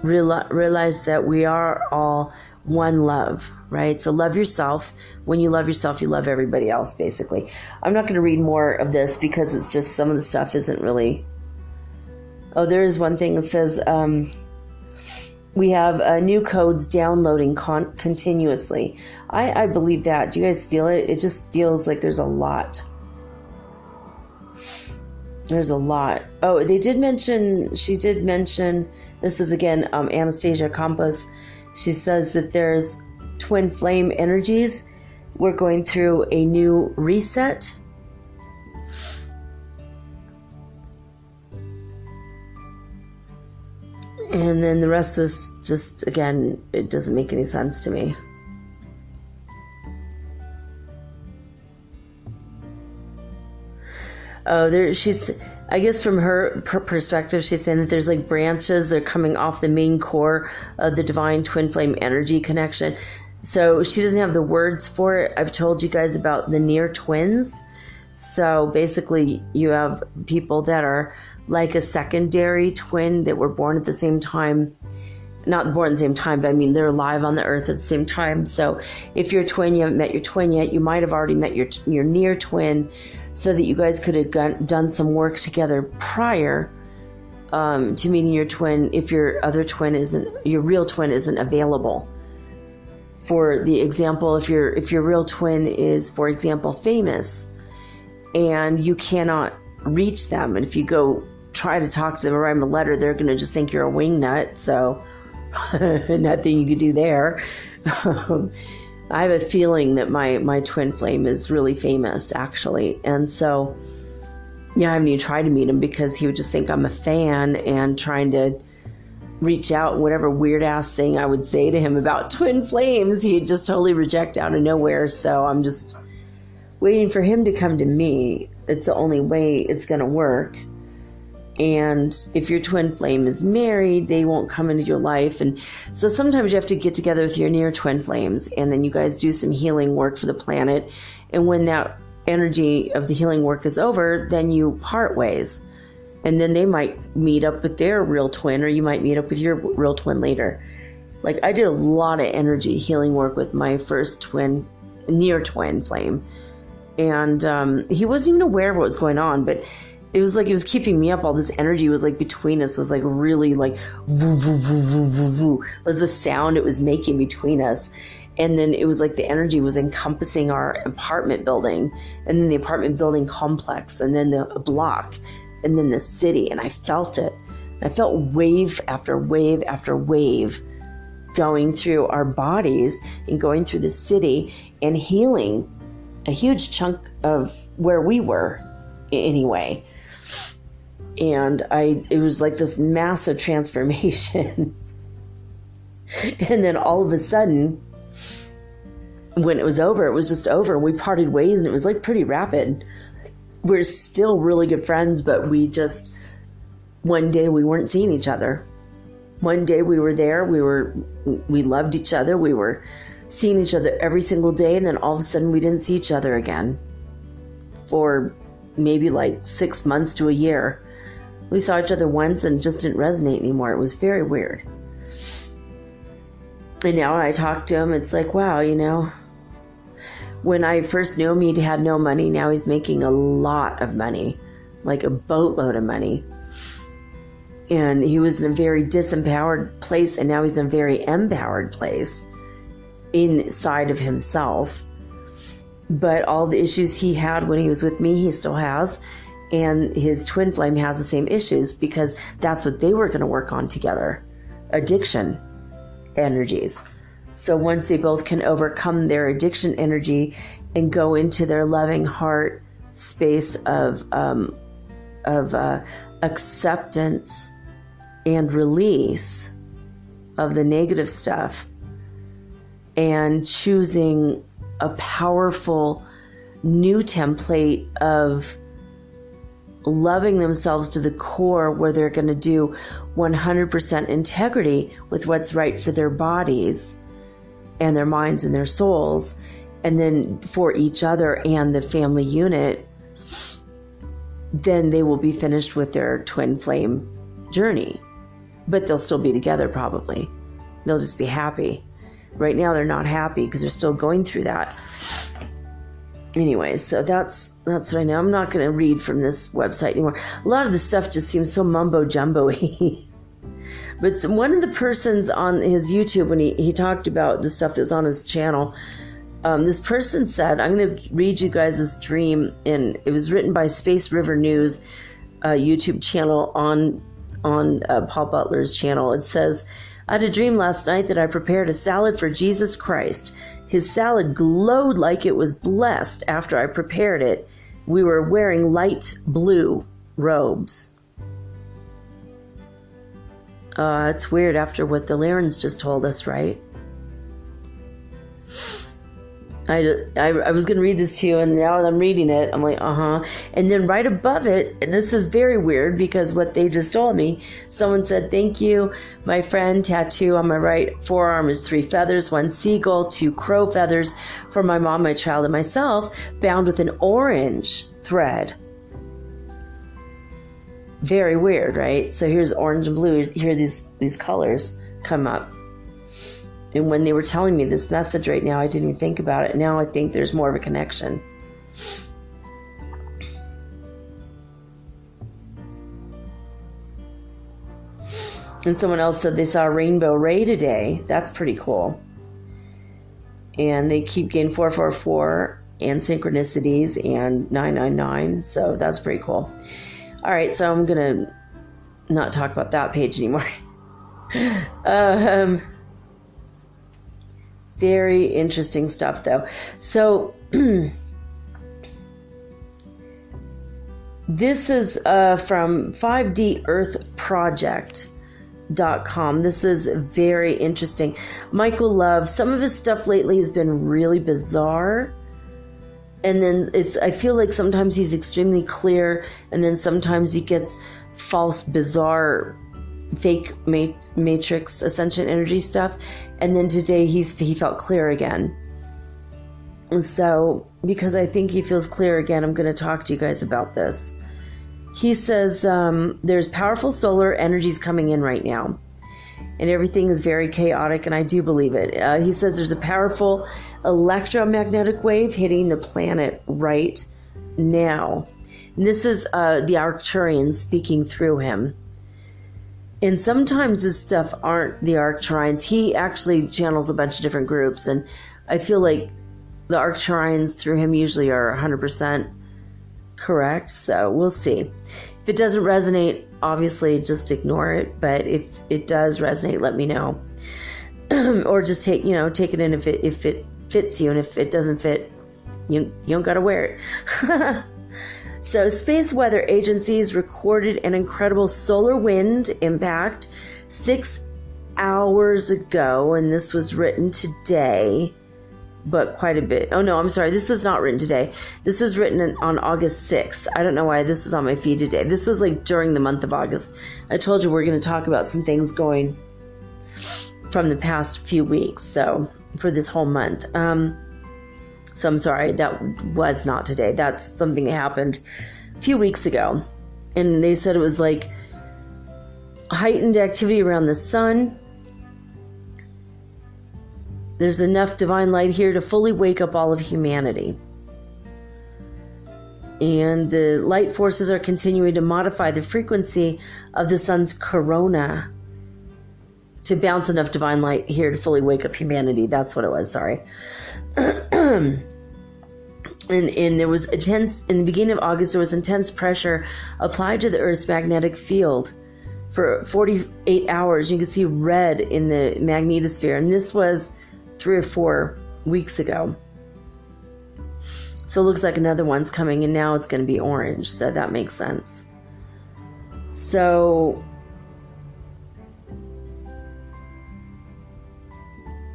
S1: realize that we are all one love, right? So love yourself. When you love yourself, you love everybody else, basically. I'm not going to read more of this because it's just some of the stuff isn't really... Oh, there is one thing that says we have new codes downloading continuously. I believe that. Do you guys feel it? It just feels like there's a lot. There's a lot. Oh, she did mention, this is again Anastasia Campos. She says that there's twin flame energies. We're going through a new reset. And then the rest is just, again, it doesn't make any sense to me. she's, I guess from her perspective, she's saying that there's like branches that are coming off the main core of the divine twin flame energy connection. So she doesn't have the words for it. I've told you guys about the near twins. So basically you have people that are like a secondary twin that were born at the same time. Not born at the same time, but I mean, they're alive on the earth at the same time. So if you're a twin, you haven't met your twin yet, you might have already met your near twin, so that you guys could have done some work together prior to meeting your twin if your real twin isn't available. For the example, if your real twin is, for example, famous, and you cannot reach them, and if you go try to talk to them or write them a letter, they're going to just think you're a wingnut, so nothing you could do there. I have a feeling that my twin flame is really famous, actually. And so, I haven't even tried to meet him because he would just think I'm a fan and trying to reach out, whatever weird ass thing I would say to him about twin flames, he'd just totally reject out of nowhere. So I'm just waiting for him to come to me. It's the only way it's going to work. And if your twin flame is married, they won't come into your life. And so sometimes you have to get together with your near twin flames, and then you guys do some healing work for the planet. And when that energy of the healing work is over, then you part ways. And then they might meet up with their real twin, or you might meet up with your real twin later. Like, I did a lot of energy healing work with my first near twin flame. And he wasn't even aware of what was going on, but it was like it was keeping me up. All this energy was like between us, was like really like voo, voo, voo, voo, voo, voo, was the sound it was making between us. And then it was like the energy was encompassing our apartment building, and then the apartment building complex, and then the block, and then the city. And I felt it. I felt wave after wave after wave going through our bodies and going through the city and healing a huge chunk of where we were anyway. And it was like this massive transformation. And then all of a sudden, when it was over, it was just over. We parted ways, and it was like pretty rapid. We're still really good friends, but one day we weren't seeing each other. One day we were there, we loved each other, we were seeing each other every single day, and then all of a sudden we didn't see each other again for maybe like 6 months to a year. We saw each other once and just didn't resonate anymore. It was very weird. And now when I talk to him, it's like, wow, when I first knew him, he had no money. Now he's making a lot of money, like a boatload of money. And he was in a very disempowered place, and now he's in a very empowered place inside of himself. But all the issues he had when he was with me, he still has. And his twin flame has the same issues, because that's what they were going to work on together. Addiction energies. So once they both can overcome their addiction energy and go into their loving heart space of acceptance and release of the negative stuff, and choosing a powerful new template of loving themselves to the core, where they're going to do 100% integrity with what's right for their bodies and their minds and their souls, and then for each other and the family unit, then they will be finished with their twin flame journey. But they'll still be together probably. They'll just be happy. Right now they're not happy because they're still going through that. Anyways, so that's what I know. I'm not going to read from this website anymore. A lot of the stuff just seems so mumbo-jumbo-y. But one of the persons on his YouTube, when he talked about the stuff that was on his channel, this person said, I'm going to read you guys this dream, and it was written by Space River News YouTube channel on Paul Butler's channel. It says, I had a dream last night that I prepared a salad for Jesus Christ. His salad glowed like it was blessed after I prepared it. We were wearing light blue robes. It's weird after what the Lyrans just told us, right? I was going to read this to you, and now that I'm reading it, I'm like, And then right above it, and this is very weird because what they just told me, someone said, thank you, my friend. Tattoo on my right forearm is 3 feathers, 1 seagull, 2 crow feathers for my mom, my child, and myself, bound with an orange thread. Very weird, right? So here's orange and blue. Here these colors come up. And when they were telling me this message right now, I didn't even think about it. Now I think there's more of a connection. And someone else said they saw a rainbow ray today. That's pretty cool. And they keep getting 444 and synchronicities and 999. So that's pretty cool. All right, so I'm going to not talk about that page anymore. Very interesting stuff, though. So this is from 5DEarthProject.com. This is very interesting. Michael Love, some of his stuff lately has been really bizarre. And then I feel like sometimes he's extremely clear, and then sometimes he gets false, bizarre, fake matrix ascension energy stuff, and then today he felt clear again. So because I think he feels clear again, I'm going to talk to you guys about this. He says there's powerful solar energies coming in right now, and everything is very chaotic, and I do believe it. He says there's a powerful electromagnetic wave hitting the planet right now. And this is the Arcturians speaking through him. And sometimes this stuff aren't the Arcturians. He actually channels a bunch of different groups, and I feel like the Arcturians through him usually are 100% correct. So we'll see. If it doesn't resonate, obviously just ignore it. But if it does resonate, let me know. Or just take it in if it fits you, and if it doesn't fit, you don't gotta wear it. So, space weather agencies recorded an incredible solar wind impact 6 hours ago, and this was written today, but quite a bit. Oh, no, I'm sorry. This is not written today. This is written on August 6th. I don't know why this is on my feed today. This was like during the month of August. I told you we're going to talk about some things going from the past few weeks, so for this whole month. So I'm sorry, that was not today. That's something that happened a few weeks ago. And they said it was like heightened activity around the sun. There's enough divine light here to fully wake up all of humanity. And the light forces are continuing to modify the frequency of the sun's corona to bounce enough divine light here to fully wake up humanity. That's what it was, sorry. And there was in the beginning of August, there was intense pressure applied to the Earth's magnetic field for 48 hours. You can see red in the magnetosphere, and this was 3 or 4 weeks ago. So it looks like another one's coming, and now it's going to be orange, so that makes sense. So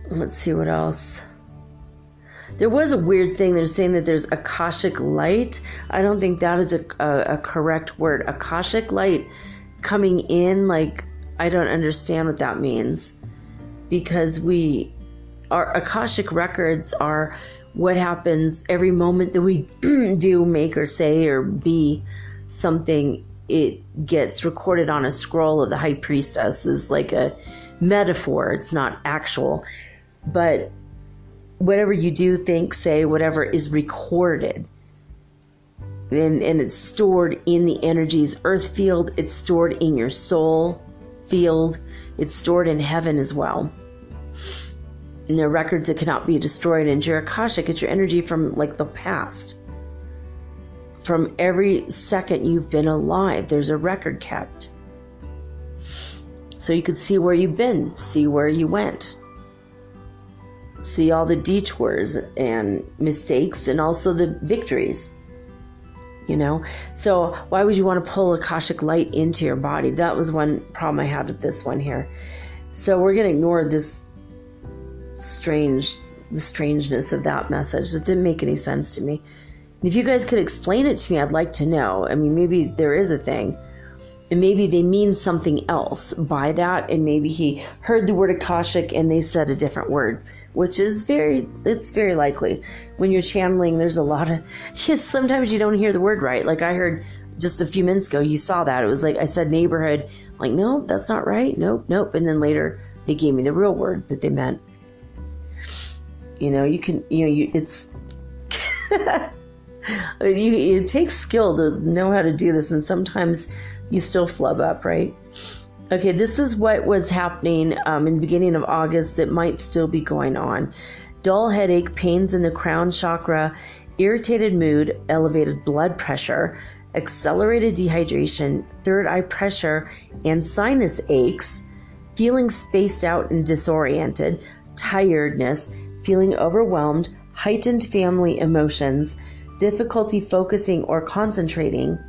S1: let's see what else. There was a weird thing. They're saying that there's Akashic light. I don't think that is a correct word. Akashic light coming in, like, I don't understand what that means. Because our Akashic records are what happens every moment that we do, make, or say, or be something. It gets recorded on a scroll of the High Priestess. Is like a metaphor. It's not actual. But whatever you do, think, say, whatever is recorded. And it's stored in the energy's earth field. It's stored in your soul field. It's stored in heaven as well. And there are records that cannot be destroyed. And your Akashic, it's your energy from like the past. From every second you've been alive, there's a record kept. So you could see where you've been, see where you went. See all the detours and mistakes and also the victories, So why would you want to pull Akashic light into your body? That was one problem I had with this one here. So we're going to ignore this strange the strangeness of that message. It didn't make any sense to me. And if you guys could explain it to me, I'd like to know. I mean, maybe there is a thing. And maybe they mean something else by that. And maybe he heard the word Akashic and they said a different word, which is it's very likely. When you're channeling, there's a lot of, yes, sometimes you don't hear the word right. Like I heard just a few minutes ago, you saw that. It was like I said neighborhood. I'm like, no, that's not right. Nope. And then later they gave me the real word that they meant. It's, it takes skill to know how to do this. And sometimes you still flub up, right? Okay, this is what was happening in the beginning of August that might still be going on. Dull headache, pains in the crown chakra, irritated mood, elevated blood pressure, accelerated dehydration, third eye pressure, and sinus aches, feeling spaced out and disoriented, tiredness, feeling overwhelmed, heightened family emotions, difficulty focusing or concentrating,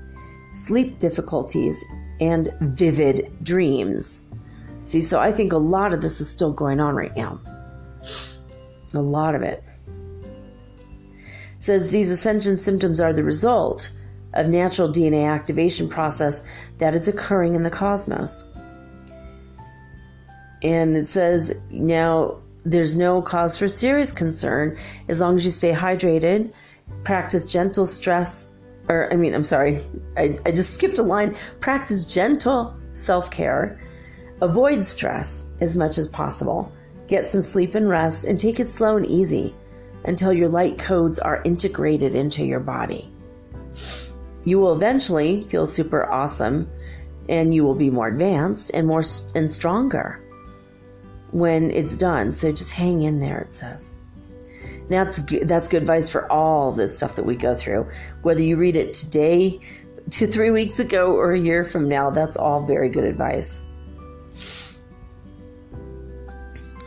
S1: sleep difficulties, and vivid dreams. See, so I think a lot of this is still going on right now. A lot of it. It says these ascension symptoms are the result of natural DNA activation process that is occurring in the cosmos. And it says now there's no cause for serious concern as long as you stay hydrated, practice gentle stress, I just skipped a line. Practice gentle self-care, avoid stress as much as possible, get some sleep and rest, and take it slow and easy until your light codes are integrated into your body. You will eventually feel super awesome, and you will be more advanced and stronger when it's done. So just hang in there, it says. That's good advice for all this stuff that we go through. Whether you read it today, 2-3 weeks ago, or a year from now, that's all very good advice.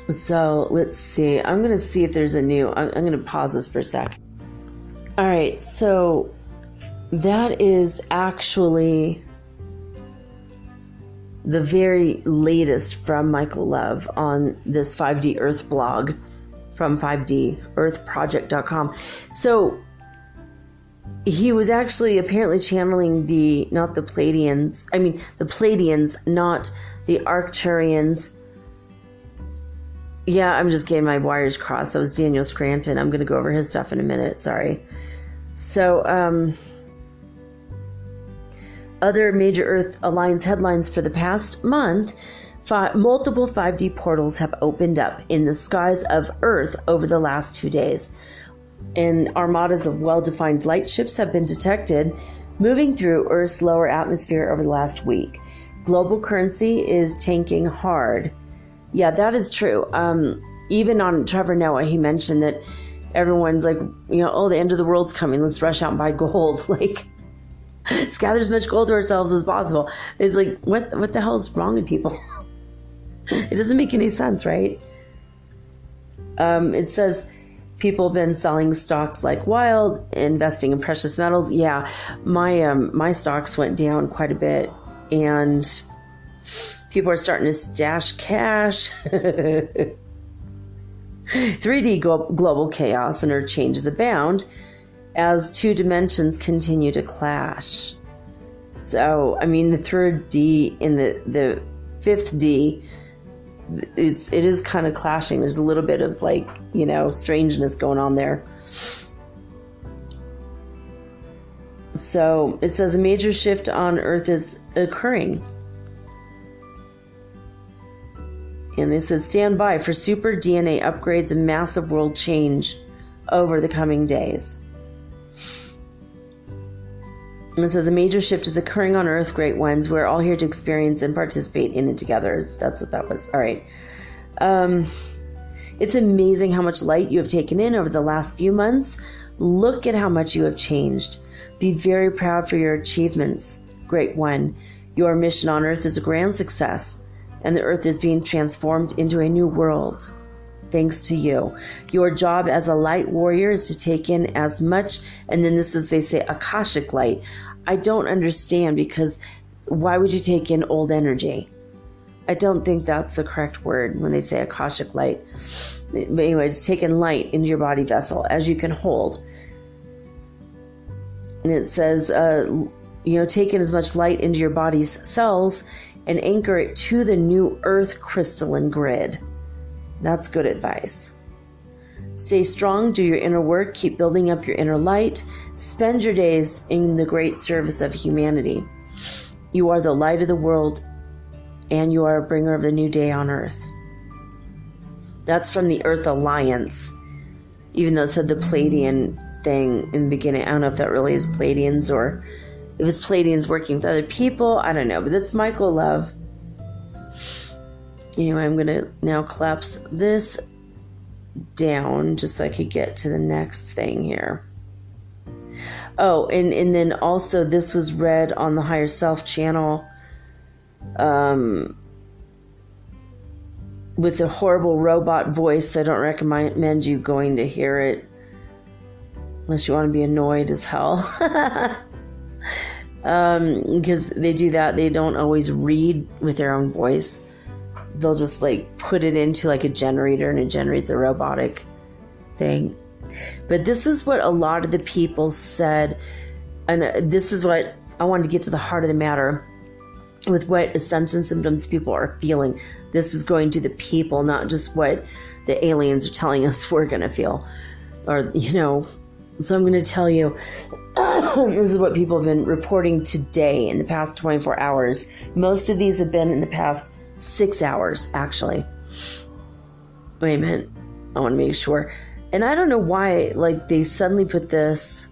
S1: So let's see. I'm going to see if there's I'm going to pause this for a sec. All right. So that is actually the very latest from Michael Love on this 5D Earth blog from 5dearthproject.com. So he was actually apparently channeling the Pleiadians, not the Arcturians. Yeah, I'm just getting my wires crossed. That was Daniel Scranton. I'm going to go over his stuff in a minute. Sorry. So, other major Earth Alliance headlines for the past month. Multiple 5D portals have opened up in the skies of Earth over the last 2 days. And armadas of well-defined light ships have been detected moving through Earth's lower atmosphere over the last week. Global currency is tanking hard. Yeah, that is true. Even on Trevor Noah, he mentioned that everyone's like, the end of the world's coming. Let's rush out and buy gold. Like, let's gather as much gold to ourselves as possible. It's like, what the hell is wrong with people? It doesn't make any sense, right? It says people have been selling stocks like wild, investing in precious metals. Yeah, my stocks went down quite a bit, and people are starting to stash cash. 3D global chaos and earth changes abound as two dimensions continue to clash. So, the third D and the fifth D, it is kind of clashing. There's a little bit of strangeness going on there. So it says a major shift on Earth is occurring. And this says stand by for super DNA upgrades and massive world change over the coming days. And it says a major shift is occurring on Earth, great ones. We're all here to experience and participate in it together. That's what that was. All right. It's amazing how much light you have taken in over the last few months. Look at how much you have changed. Be very proud for your achievements, great one. Your mission on Earth is a grand success, and the Earth is being transformed into a new world. Thanks to you. Your job as a light warrior is to take in as much, and then this is, they say, Akashic light. I don't understand, because why would you take in old energy? I don't think that's the correct word when they say Akashic light. But anyway, it's taken light into your body vessel as you can hold. And it says, take in as much light into your body's cells and anchor it to the new earth crystalline grid. That's good advice. Stay strong, do your inner work, keep building up your inner light, spend your days in the great service of humanity. You are the light of the world, and you are a bringer of the new day on earth. That's from the Earth Alliance, even though it said the Pleiadian thing in the beginning. I don't know if that really is Pleiadians or if it's Pleiadians working with other people. I don't know, but that's Michael Love. Anyway, I'm going to now collapse this down just so I could get to the next thing here. Oh, and then also this was read on the Higher Self channel with a horrible robot voice. I don't recommend you going to hear it unless you want to be annoyed as hell. Because they do that. They don't always read with their own voice. They'll just like put it into like a generator and it generates a robotic thing. But this is what a lot of the people said, and this is what I wanted to get to the heart of the matter with what Ascension Symptoms people are feeling. This is going to the people, not just what the aliens are telling us we're going to feel. Or, so I'm going to tell you, this is what people have been reporting today in the past 24 hours. Most of these have been in the past 6 hours, actually. Wait a minute. I want to make sure. And I don't know why, they suddenly put this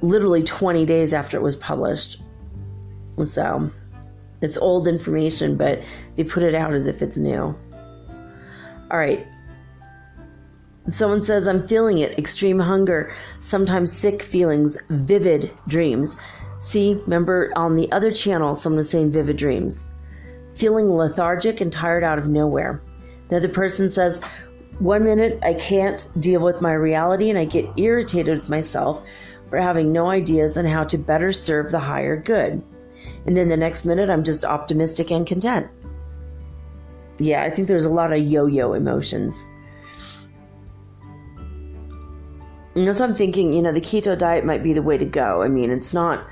S1: literally 20 days after it was published. So, it's old information, but they put it out as if it's new. All right. Someone says, I'm feeling it. Extreme hunger, sometimes sick feelings, vivid dreams. See, remember on the other channel, someone was saying vivid dreams. Feeling lethargic and tired out of nowhere. Another person says, 1 minute I can't deal with my reality and I get irritated with myself for having no ideas on how to better serve the higher good. And then the next minute I'm just optimistic and content. Yeah, I think there's a lot of yo-yo emotions. And that's what I'm thinking, the keto diet might be the way to go. I mean, it's not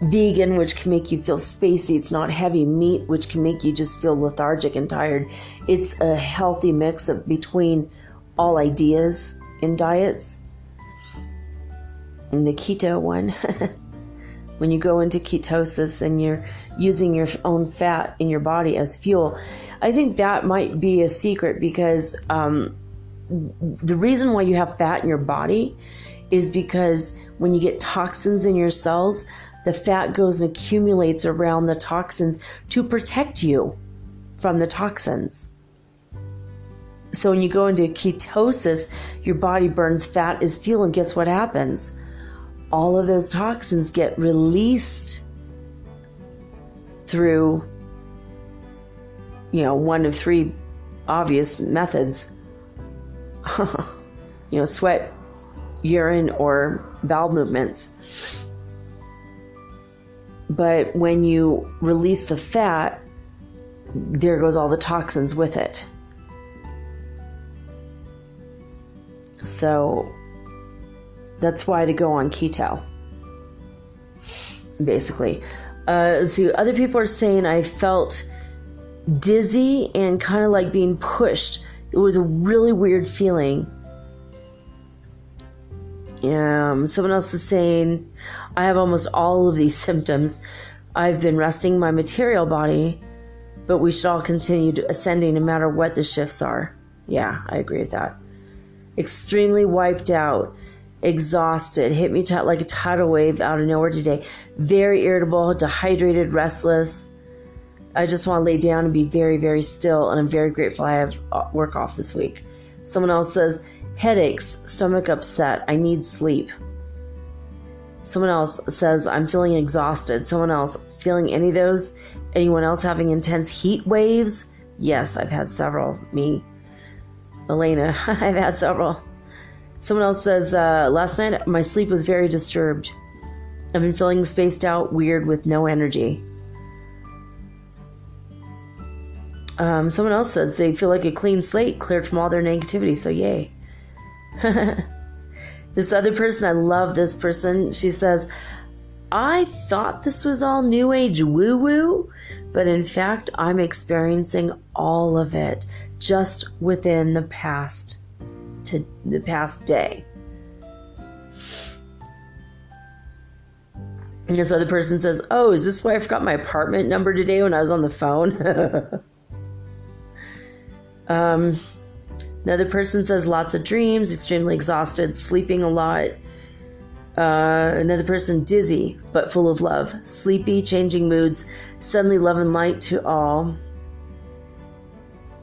S1: vegan, which can make you feel spacey. It's not heavy meat, which can make you just feel lethargic and tired. It's a healthy mix of between all ideas in diets. And the keto one, when you go into ketosis and you're using your own fat in your body as fuel, I think that might be a secret because the reason why you have fat in your body is because when you get toxins in your cells, the fat goes and accumulates around the toxins to protect you from the toxins. So when you go into ketosis, your body burns fat as fuel, and guess what happens? All of those toxins get released through, one of three obvious methods. Sweat, urine, or bowel movements. But when you release the fat, there goes all the toxins with it. So that's why to go on keto, basically. Let's see, other people are saying I felt dizzy and kind of like being pushed. It was a really weird feeling. Someone else is saying, I have almost all of these symptoms. I've been resting my material body, but we should all continue ascending no matter what the shifts are. Yeah, I agree with that. Extremely wiped out, exhausted, hit me like a tidal wave out of nowhere today. Very irritable, dehydrated, restless. I just want to lay down and be very, very still, and I'm very grateful I have work off this week. Someone else says, headaches, stomach upset, I need sleep. Someone else says, I'm feeling exhausted. Someone else, feeling any of those? Anyone else having intense heat waves? Yes, I've had several. Me. Elena, I've had several. Someone else says, last night my sleep was very disturbed. I've been feeling spaced out, weird, with no energy. Someone else says they feel like a clean slate, cleared from all their negativity, so yay. This other person, I love this person. She says, I thought this was all new age woo-woo, but in fact, I'm experiencing all of it just within the past day. And this other person says, oh, is this why I forgot my apartment number today when I was on the phone? Another person says lots of dreams, extremely exhausted, sleeping a lot. Another person, dizzy, but full of love. Sleepy, changing moods, suddenly love and light to all.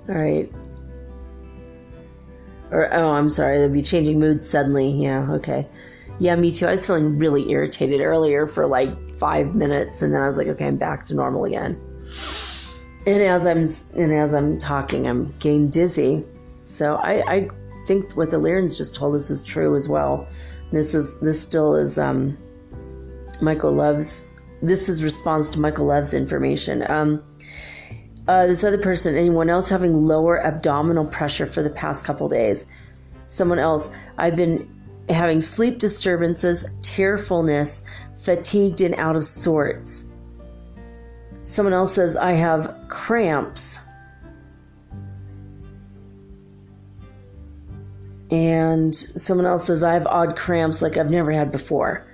S1: All right. I'm sorry, they'd be changing moods suddenly. Yeah, okay. Yeah, me too. I was feeling really irritated earlier for like 5 minutes, and then I was like, okay, I'm back to normal again. And as I'm talking, I'm getting dizzy. So I think what the Lyrans just told us is true as well. This still is Michael Love's. This is response to Michael Love's information. This other person, anyone else having lower abdominal pressure for the past couple days? Someone else, I've been having sleep disturbances, tearfulness, fatigued and out of sorts. Someone else says, I have cramps. And someone else says, I have odd cramps like I've never had before.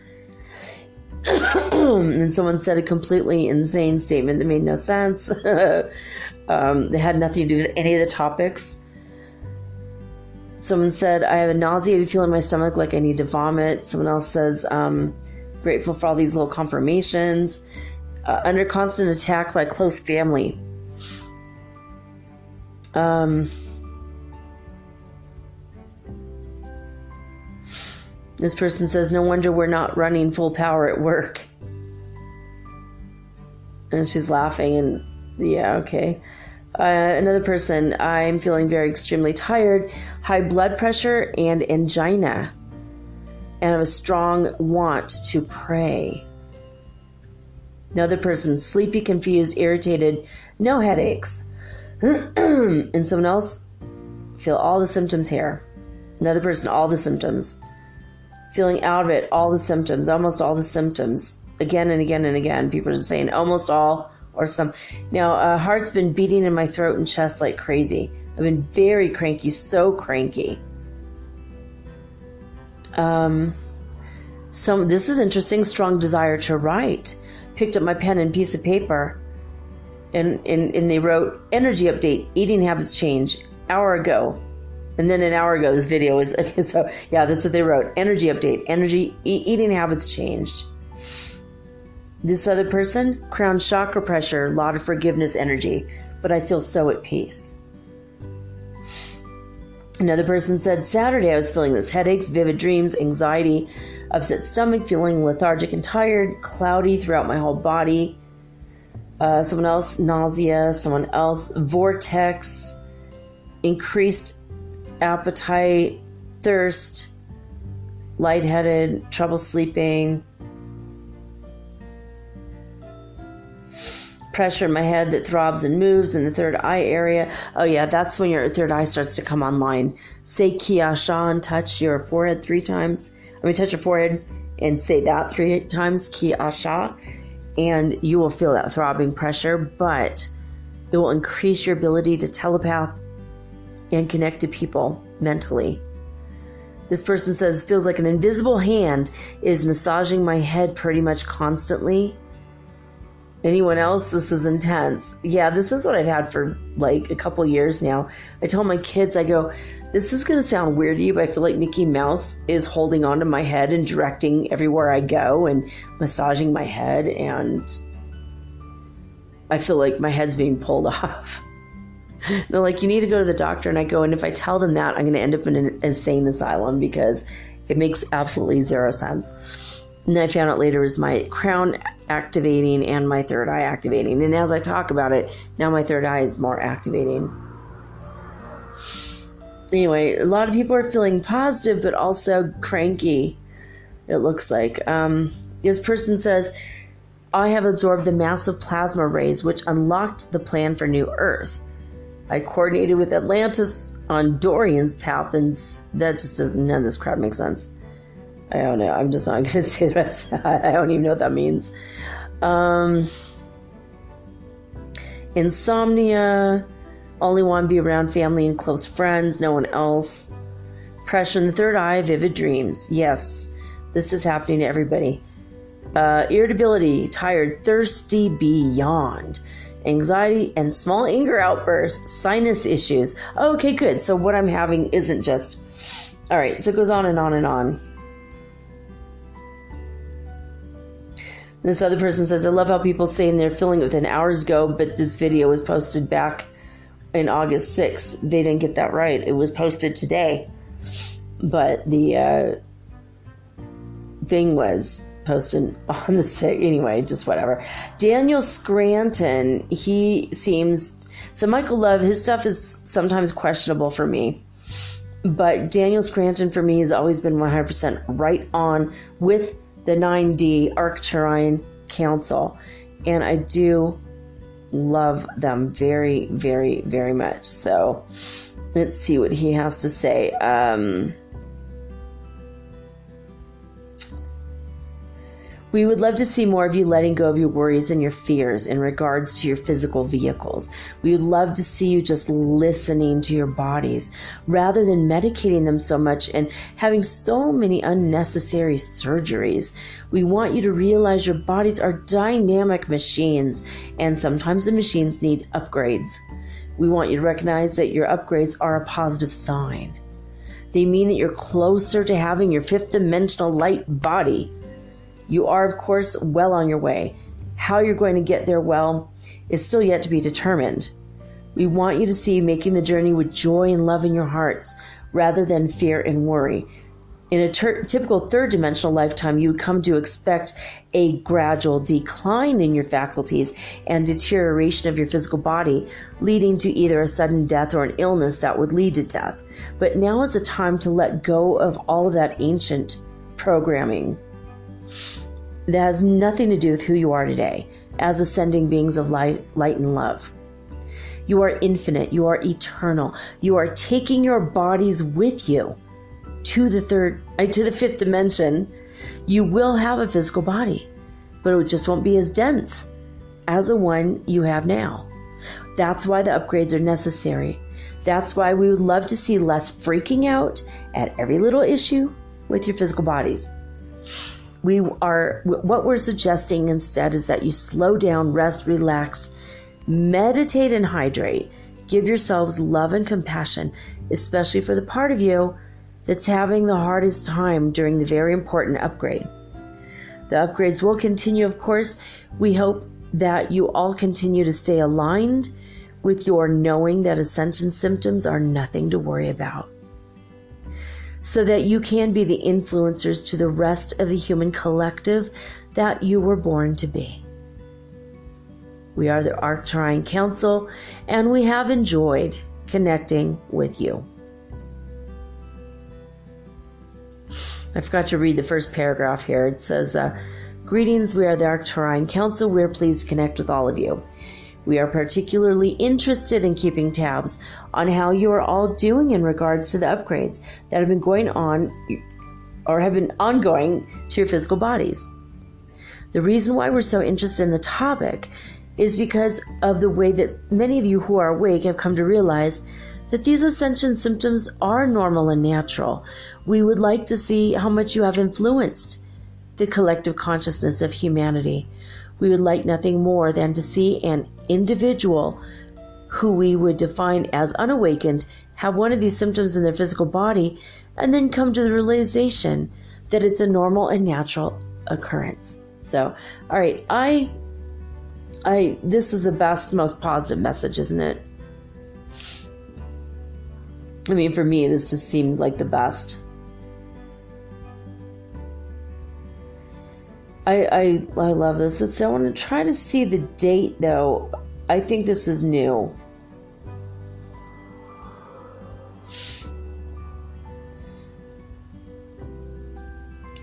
S1: And someone said a completely insane statement that made no sense. It had nothing to do with any of the topics. Someone said, I have a nauseated feeling in my stomach like I need to vomit. Someone else says, grateful for all these little confirmations. Under constant attack by close family. This person says, no wonder we're not running full power at work. And she's laughing, and yeah, okay. Another person, I'm feeling very extremely tired, high blood pressure, and angina. And I have a strong want to pray. Another person, sleepy, confused, irritated, no headaches. And someone else, feel all the symptoms here. Another person, all the symptoms. Feeling out of it, all the symptoms, almost all the symptoms. Again and again and again. People are just saying almost all or some. Now, heart's been beating in my throat and chest like crazy. I've been very cranky, so cranky. This is interesting, strong desire to write. Picked up my pen and piece of paper, and they wrote, energy update, eating habits change, hour ago. And then an hour ago, this video was, okay, so yeah, that's what they wrote. Energy update, eating habits changed. This other person, crown chakra pressure, a lot of forgiveness energy, but I feel so at peace. Another person said, Saturday I was feeling this headaches, vivid dreams, anxiety, upset stomach, feeling lethargic and tired, cloudy throughout my whole body. Someone else, nausea. Someone else, vortex, increased appetite, thirst, lightheaded, trouble sleeping, pressure in my head that throbs and moves in the third eye area. Oh yeah, that's when your third eye starts to come online. Say Ki Asha and touch your forehead 3 times. Touch your forehead and say that 3 times, Ki Asha, and you will feel that throbbing pressure, but it will increase your ability to telepath and connect to people mentally. This person says, feels like an invisible hand is massaging my head pretty much constantly. Anyone else? This is intense. Yeah, this is what I've had for like a couple years now. I told my kids, I go, this is going to sound weird to you, but I feel like Mickey Mouse is holding onto my head and directing everywhere I go and massaging my head, and I feel like my head's being pulled off. They're like, you need to go to the doctor. And I go, and if I tell them that, I'm going to end up in an insane asylum because it makes absolutely zero sense. And then I found out later it was my crown activating and my third eye activating. And as I talk about it, now my third eye is more activating. Anyway, a lot of people are feeling positive, but also cranky, it looks like. This person says, I have absorbed the massive plasma rays, which unlocked the plan for New Earth. I coordinated with Atlantis on Dorian's path, and that just doesn't, none of this crap makes sense. I don't know. I'm just not going to say the rest. I don't even know what that means. Insomnia. Only want to be around family and close friends, no one else. Pressure in the third eye, vivid dreams. Yes, this is happening to everybody. Irritability, tired, thirsty beyond. Anxiety and small anger outbursts, sinus issues. Okay, good. So what I'm having isn't just... All right, so it goes on and on and on. This other person says, I love how people say they're filling it within hours ago, but this video was posted back in August 6th. They didn't get that right. It was posted today. But the thing was posted on the 6th. Anyway, just whatever. Daniel Scranton, he seems... So Michael Love, his stuff is sometimes questionable for me. But Daniel Scranton, for me, has always been 100% right on with the 9D Arcturian Council. And I do love them very, very, very much. So let's see what he has to say. We would love to see more of you letting go of your worries and your fears in regards to your physical vehicles. We would love to see you just listening to your bodies rather than medicating them so much and having so many unnecessary surgeries. We want you to realize your bodies are dynamic machines, and sometimes the machines need upgrades. We want you to recognize that your upgrades are a positive sign. They mean that you're closer to having your fifth dimensional light body. You are, of course, well on your way. How you're going to get there, well, is still yet to be determined. We want you to see making the journey with joy and love in your hearts, rather than fear and worry. In a typical third-dimensional lifetime, you would come to expect a gradual decline in your faculties and deterioration of your physical body, leading to either a sudden death or an illness that would lead to death. But now is the time to let go of all of that ancient programming that has nothing to do with who you are today as ascending beings of light and love. You are infinite. You are eternal. You are taking your bodies with you to the fifth dimension. You will have a physical body, but it just won't be as dense as the one you have now. That's why the upgrades are necessary. That's why we would love to see less freaking out at every little issue with your physical bodies. What we're suggesting instead is that you slow down, rest, relax, meditate, and hydrate. Give yourselves love and compassion, especially for the part of you that's having the hardest time during the very important upgrade. The upgrades will continue, of course. We hope that you all continue to stay aligned with your knowing that Ascension symptoms are nothing to worry about, so that you can be the influencers to the rest of the human collective that you were born to be. We are the Arcturian Council, and we have enjoyed connecting with you. I forgot to read the first paragraph here. It says, greetings, we are the Arcturian Council. We are pleased to connect with all of you. We are particularly interested in keeping tabs on how you are all doing in regards to the upgrades that have been going on or have been ongoing to your physical bodies. The reason why we're so interested in the topic is because of the way that many of you who are awake have come to realize that these ascension symptoms are normal and natural. We would like to see how much you have influenced the collective consciousness of humanity. We would like nothing more than to see an individual who we would define as unawakened have one of these symptoms in their physical body and then come to the realization that it's a normal and natural occurrence. So, all right, this is the best, most positive message, isn't it? I mean, for me, this just seemed like the best. I love this. So I want to try to see the date, though. I think this is new.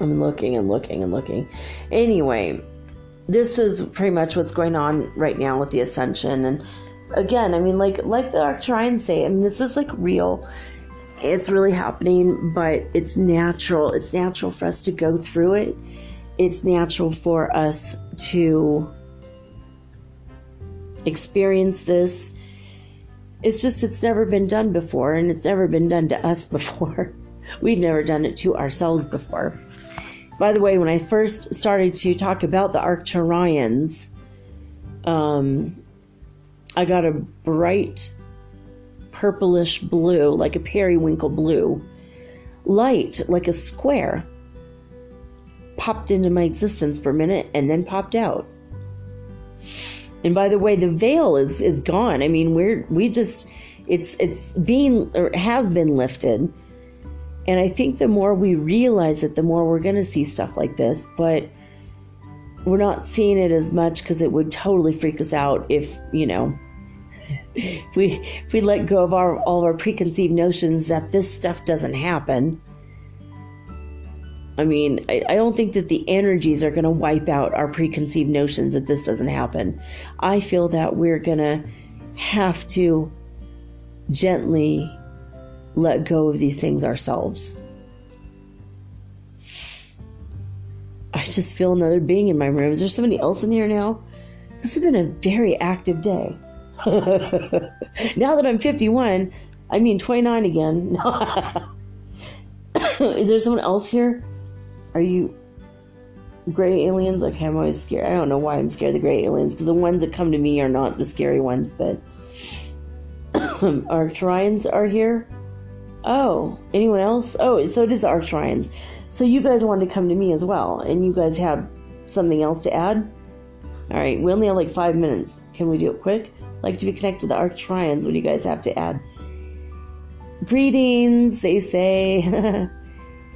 S1: I'm looking and looking and looking. Anyway, this is pretty much what's going on right now with the Ascension. And again, I mean, like the Arcturians say, I mean, this is like real. It's really happening, but it's natural. It's natural for us to go through it. It's natural for us to experience this. It's just, it's never been done before, and it's never been done to us before. We've never done it to ourselves before. By the way, when I first started to talk about the Arcturians, I got a bright purplish blue, like a periwinkle blue, light, like a square, popped into my existence for a minute and then popped out. And by the way, the veil is gone. I mean, it's being, or has been lifted. And I think the more we realize it, the more we're going to see stuff like this. But we're not seeing it as much because it would totally freak us out if, if we let go of all of our preconceived notions that this stuff doesn't happen. I mean, I don't think that the energies are going to wipe out our preconceived notions that this doesn't happen. I feel that we're going to have to gently let go of these things ourselves. I just feel another being in my room. Is there somebody else in here now? This has been a very active day. Now that I'm 51, I mean 29 again. Is there someone else here? Are you gray aliens? Okay, I'm always scared. I don't know why I'm scared of the gray aliens, because the ones that come to me are not the scary ones, but Arcturians are here. Oh, anyone else? Oh, so it is the Arcturians. So you guys wanted to come to me as well, and you guys have something else to add? All right, we only have like 5 minutes. Can we do it quick? Like to be connected to the Arcturians. What do you guys have to add? Greetings, they say.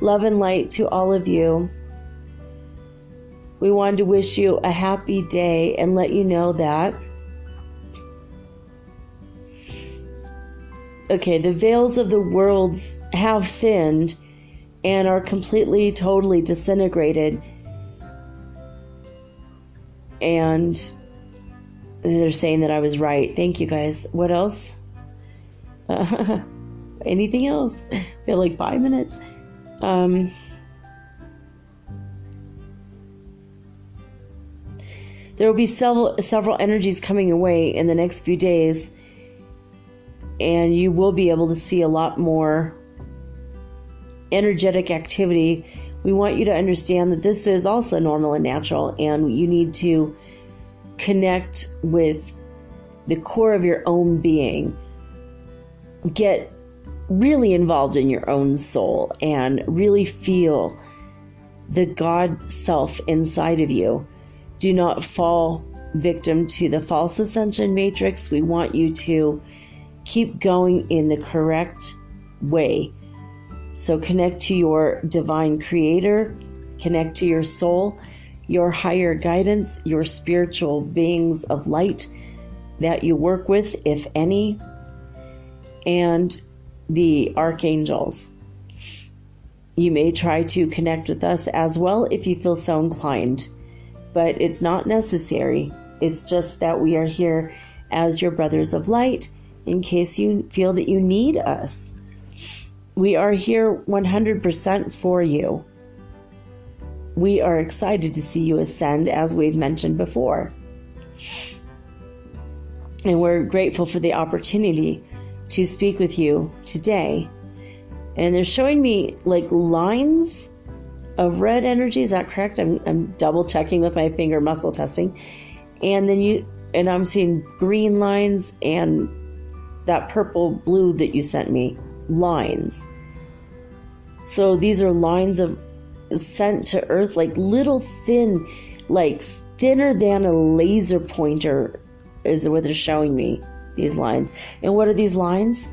S1: Love and light to all of you. We wanted to wish you a happy day and let you know that, okay, the veils of the worlds have thinned and are completely, totally disintegrated. And they're saying that I was right. Thank you, guys. What else? Anything else? We have like 5 minutes. There will be several energies coming away in the next few days, and you will be able to see a lot more energetic activity. We want you to understand that this is also normal and natural, and you need to connect with the core of your own being. Get really involved in your own soul and really feel the God self inside of you. Do not fall victim to the false ascension matrix. We want you to keep going in the correct way. So connect to your divine creator, connect to your soul, your higher guidance, your spiritual beings of light that you work with, if any, and the archangels. You may try to connect with us as well if you feel so inclined, but it's not necessary. It's just that we are here as your brothers of light in case you feel that you need us. We are here 100% for you. We are excited to see you ascend, as we've mentioned before. And we're grateful for the opportunity to speak with you today. And they're showing me like lines of red energy. Is that correct? I'm double checking with my finger muscle testing. And then I'm seeing green lines and that purple blue that you sent me. Lines. So these are lines of sent to earth, like little thin, like thinner than a laser pointer is what they're showing me, these lines. And what are these lines?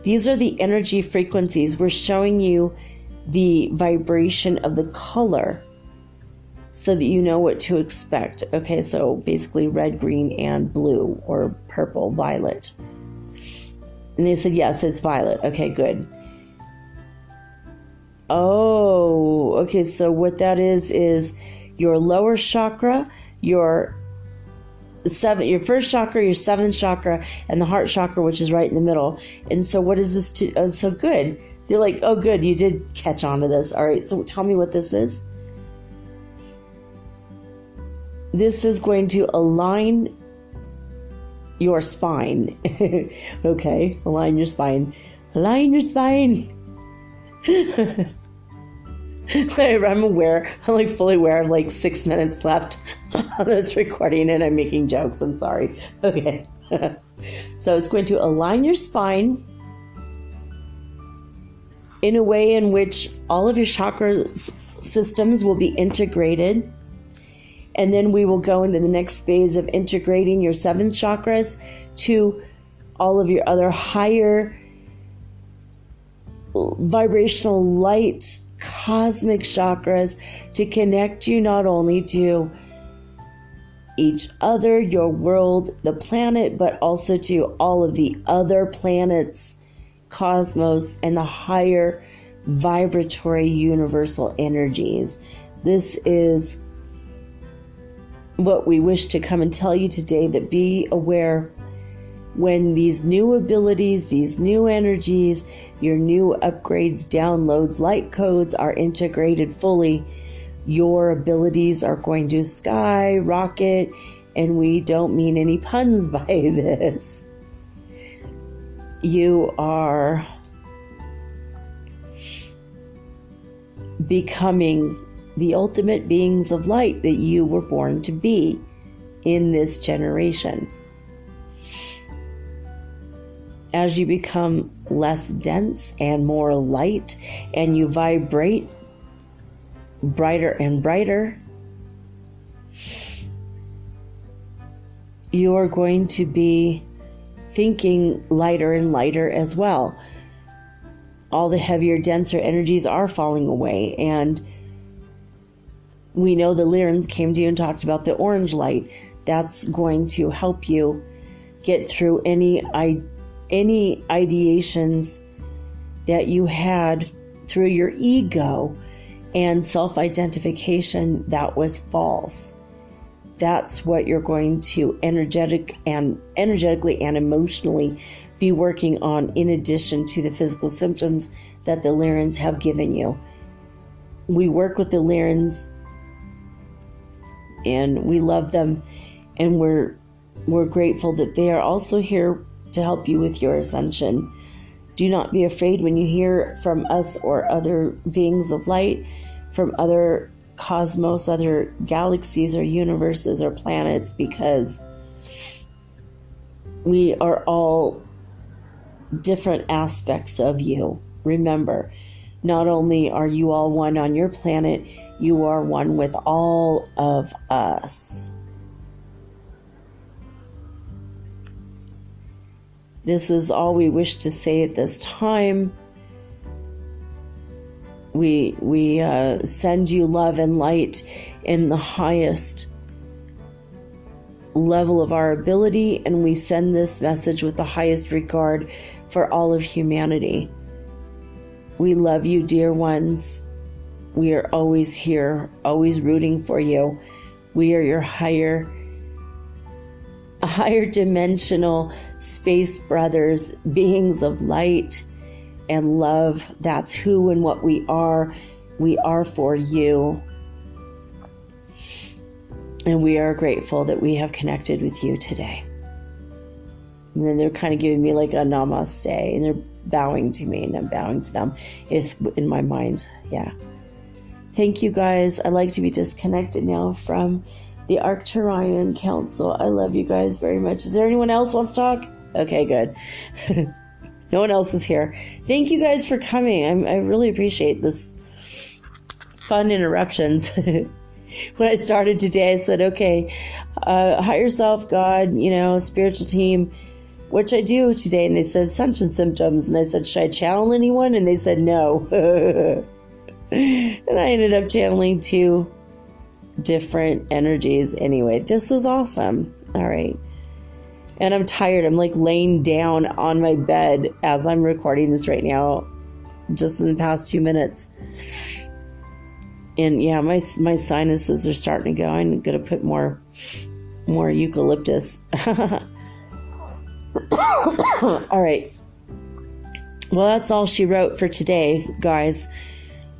S1: These are the energy frequencies. We're showing you the vibration of the color so that you know what to expect. Okay, so basically red, green, and blue, or purple, violet. And they said, yes, it's violet. Okay, good. Oh, okay, so what that is your lower chakra, your your first chakra, your seventh chakra, and the heart chakra, which is right in the middle. And so what is this so good? They're like, oh, good, you did catch on to this. All right, so tell me what this is. This is going to align your spine. Okay, align your spine. Align your spine. I'm aware. I'm like fully aware of like 6 minutes left on this recording and I'm making jokes. I'm sorry. Okay. So it's going to align your spine in a way in which all of your chakra systems will be integrated. And then we will go into the next phase of integrating your seventh chakras to all of your other higher vibrational light cosmic chakras to connect you not only to each other, your world, the planet, but also to all of the other planets, cosmos, and the higher vibratory universal energies. This is what we wish to come and tell you today, that be aware when these new abilities, these new energies, your new upgrades, downloads, light codes are integrated fully, your abilities are going to skyrocket, and we don't mean any puns by this. You are becoming the ultimate beings of light that you were born to be in this generation. As you become less dense and more light, and you vibrate brighter and brighter, you are going to be thinking lighter and lighter as well. All the heavier, denser energies are falling away, and we know the Lyrans came to you and talked about the orange light. That's going to help you get through any ideations that you had through your ego and self-identification that was false. That's what you're going to energetically and emotionally be working on, in addition to the physical symptoms that the Lyrans have given you. We work with the Lyrans and we love them, and we're grateful that they are also here to help you with your ascension. Do not be afraid when you hear from us or other beings of light from other cosmos, other galaxies or universes or planets, because we are all different aspects of you. Remember, not only are you all one on your planet, you are one with all of us. This is all we wish to say at this time. We send you love and light in the highest level of our ability, and we send this message with the highest regard for all of humanity. We love you, dear ones. We are always here, always rooting for you. We are your higher dimensional space brothers, beings of light and love. That's who and what we are. We are for you. And we are grateful that we have connected with you today. And then they're kind of giving me like a namaste, and they're bowing to me, and I'm bowing to them in my mind. Yeah. Thank you, guys. I'd like to be disconnected now from the Arcturian Council. I love you guys very much. Is there anyone else wants to talk? Okay, good. No one else is here. Thank you guys for coming. I really appreciate this fun interruptions. When I started today, I said, okay, higher self, God, spiritual team, which I do today. And they said Ascension symptoms. And I said, should I channel anyone? And they said no. And I ended up channeling 2 different energies. Anyway, this is awesome. All right. And I'm tired. I'm like laying down on my bed as I'm recording this right now, just in the past 2 minutes. And yeah, my sinuses are starting to go. I'm going to put more more eucalyptus. All right. Well, that's all she wrote for today, guys.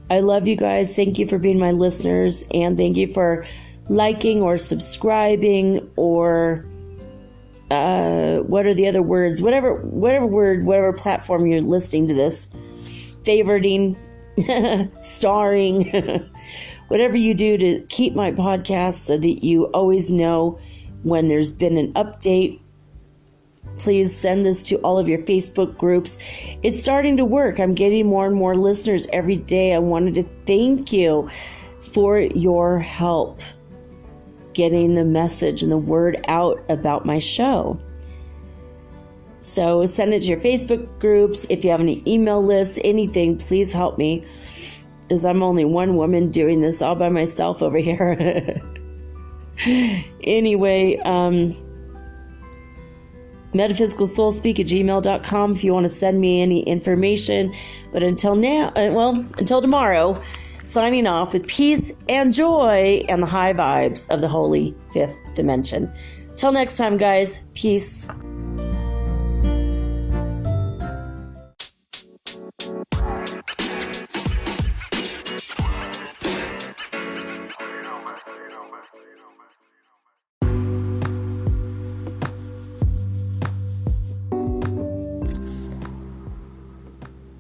S1: I love you guys. Thank you for being my listeners, and thank you for liking or subscribing or what are the other words? Whatever platform you're listening to this. Favoriting, starring, whatever you do to keep my podcast so that you always know when there's been an update. Please send this to all of your Facebook groups. It's starting to work. I'm getting more and more listeners every day. I wanted to thank you for your help getting the message and the word out about my show. So send it to your Facebook groups. If you have any email lists, anything, please help me, as I'm only one woman doing this all by myself over here. Anyway, metaphysicalsoulspeak@gmail.com if you want to send me any information. But until tomorrow, signing off with peace and joy and the high vibes of the holy fifth dimension. Till next time, guys. Peace.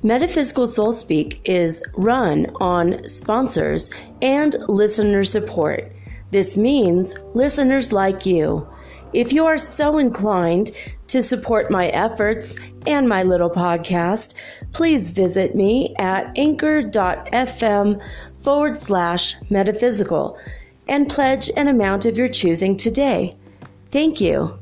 S1: Metaphysical Soul Speak is run on sponsors and listener support. This means listeners like you. If you are so inclined to support my efforts and my little podcast, please visit me at anchor.fm/metaphysical and pledge an amount of your choosing today. Thank you.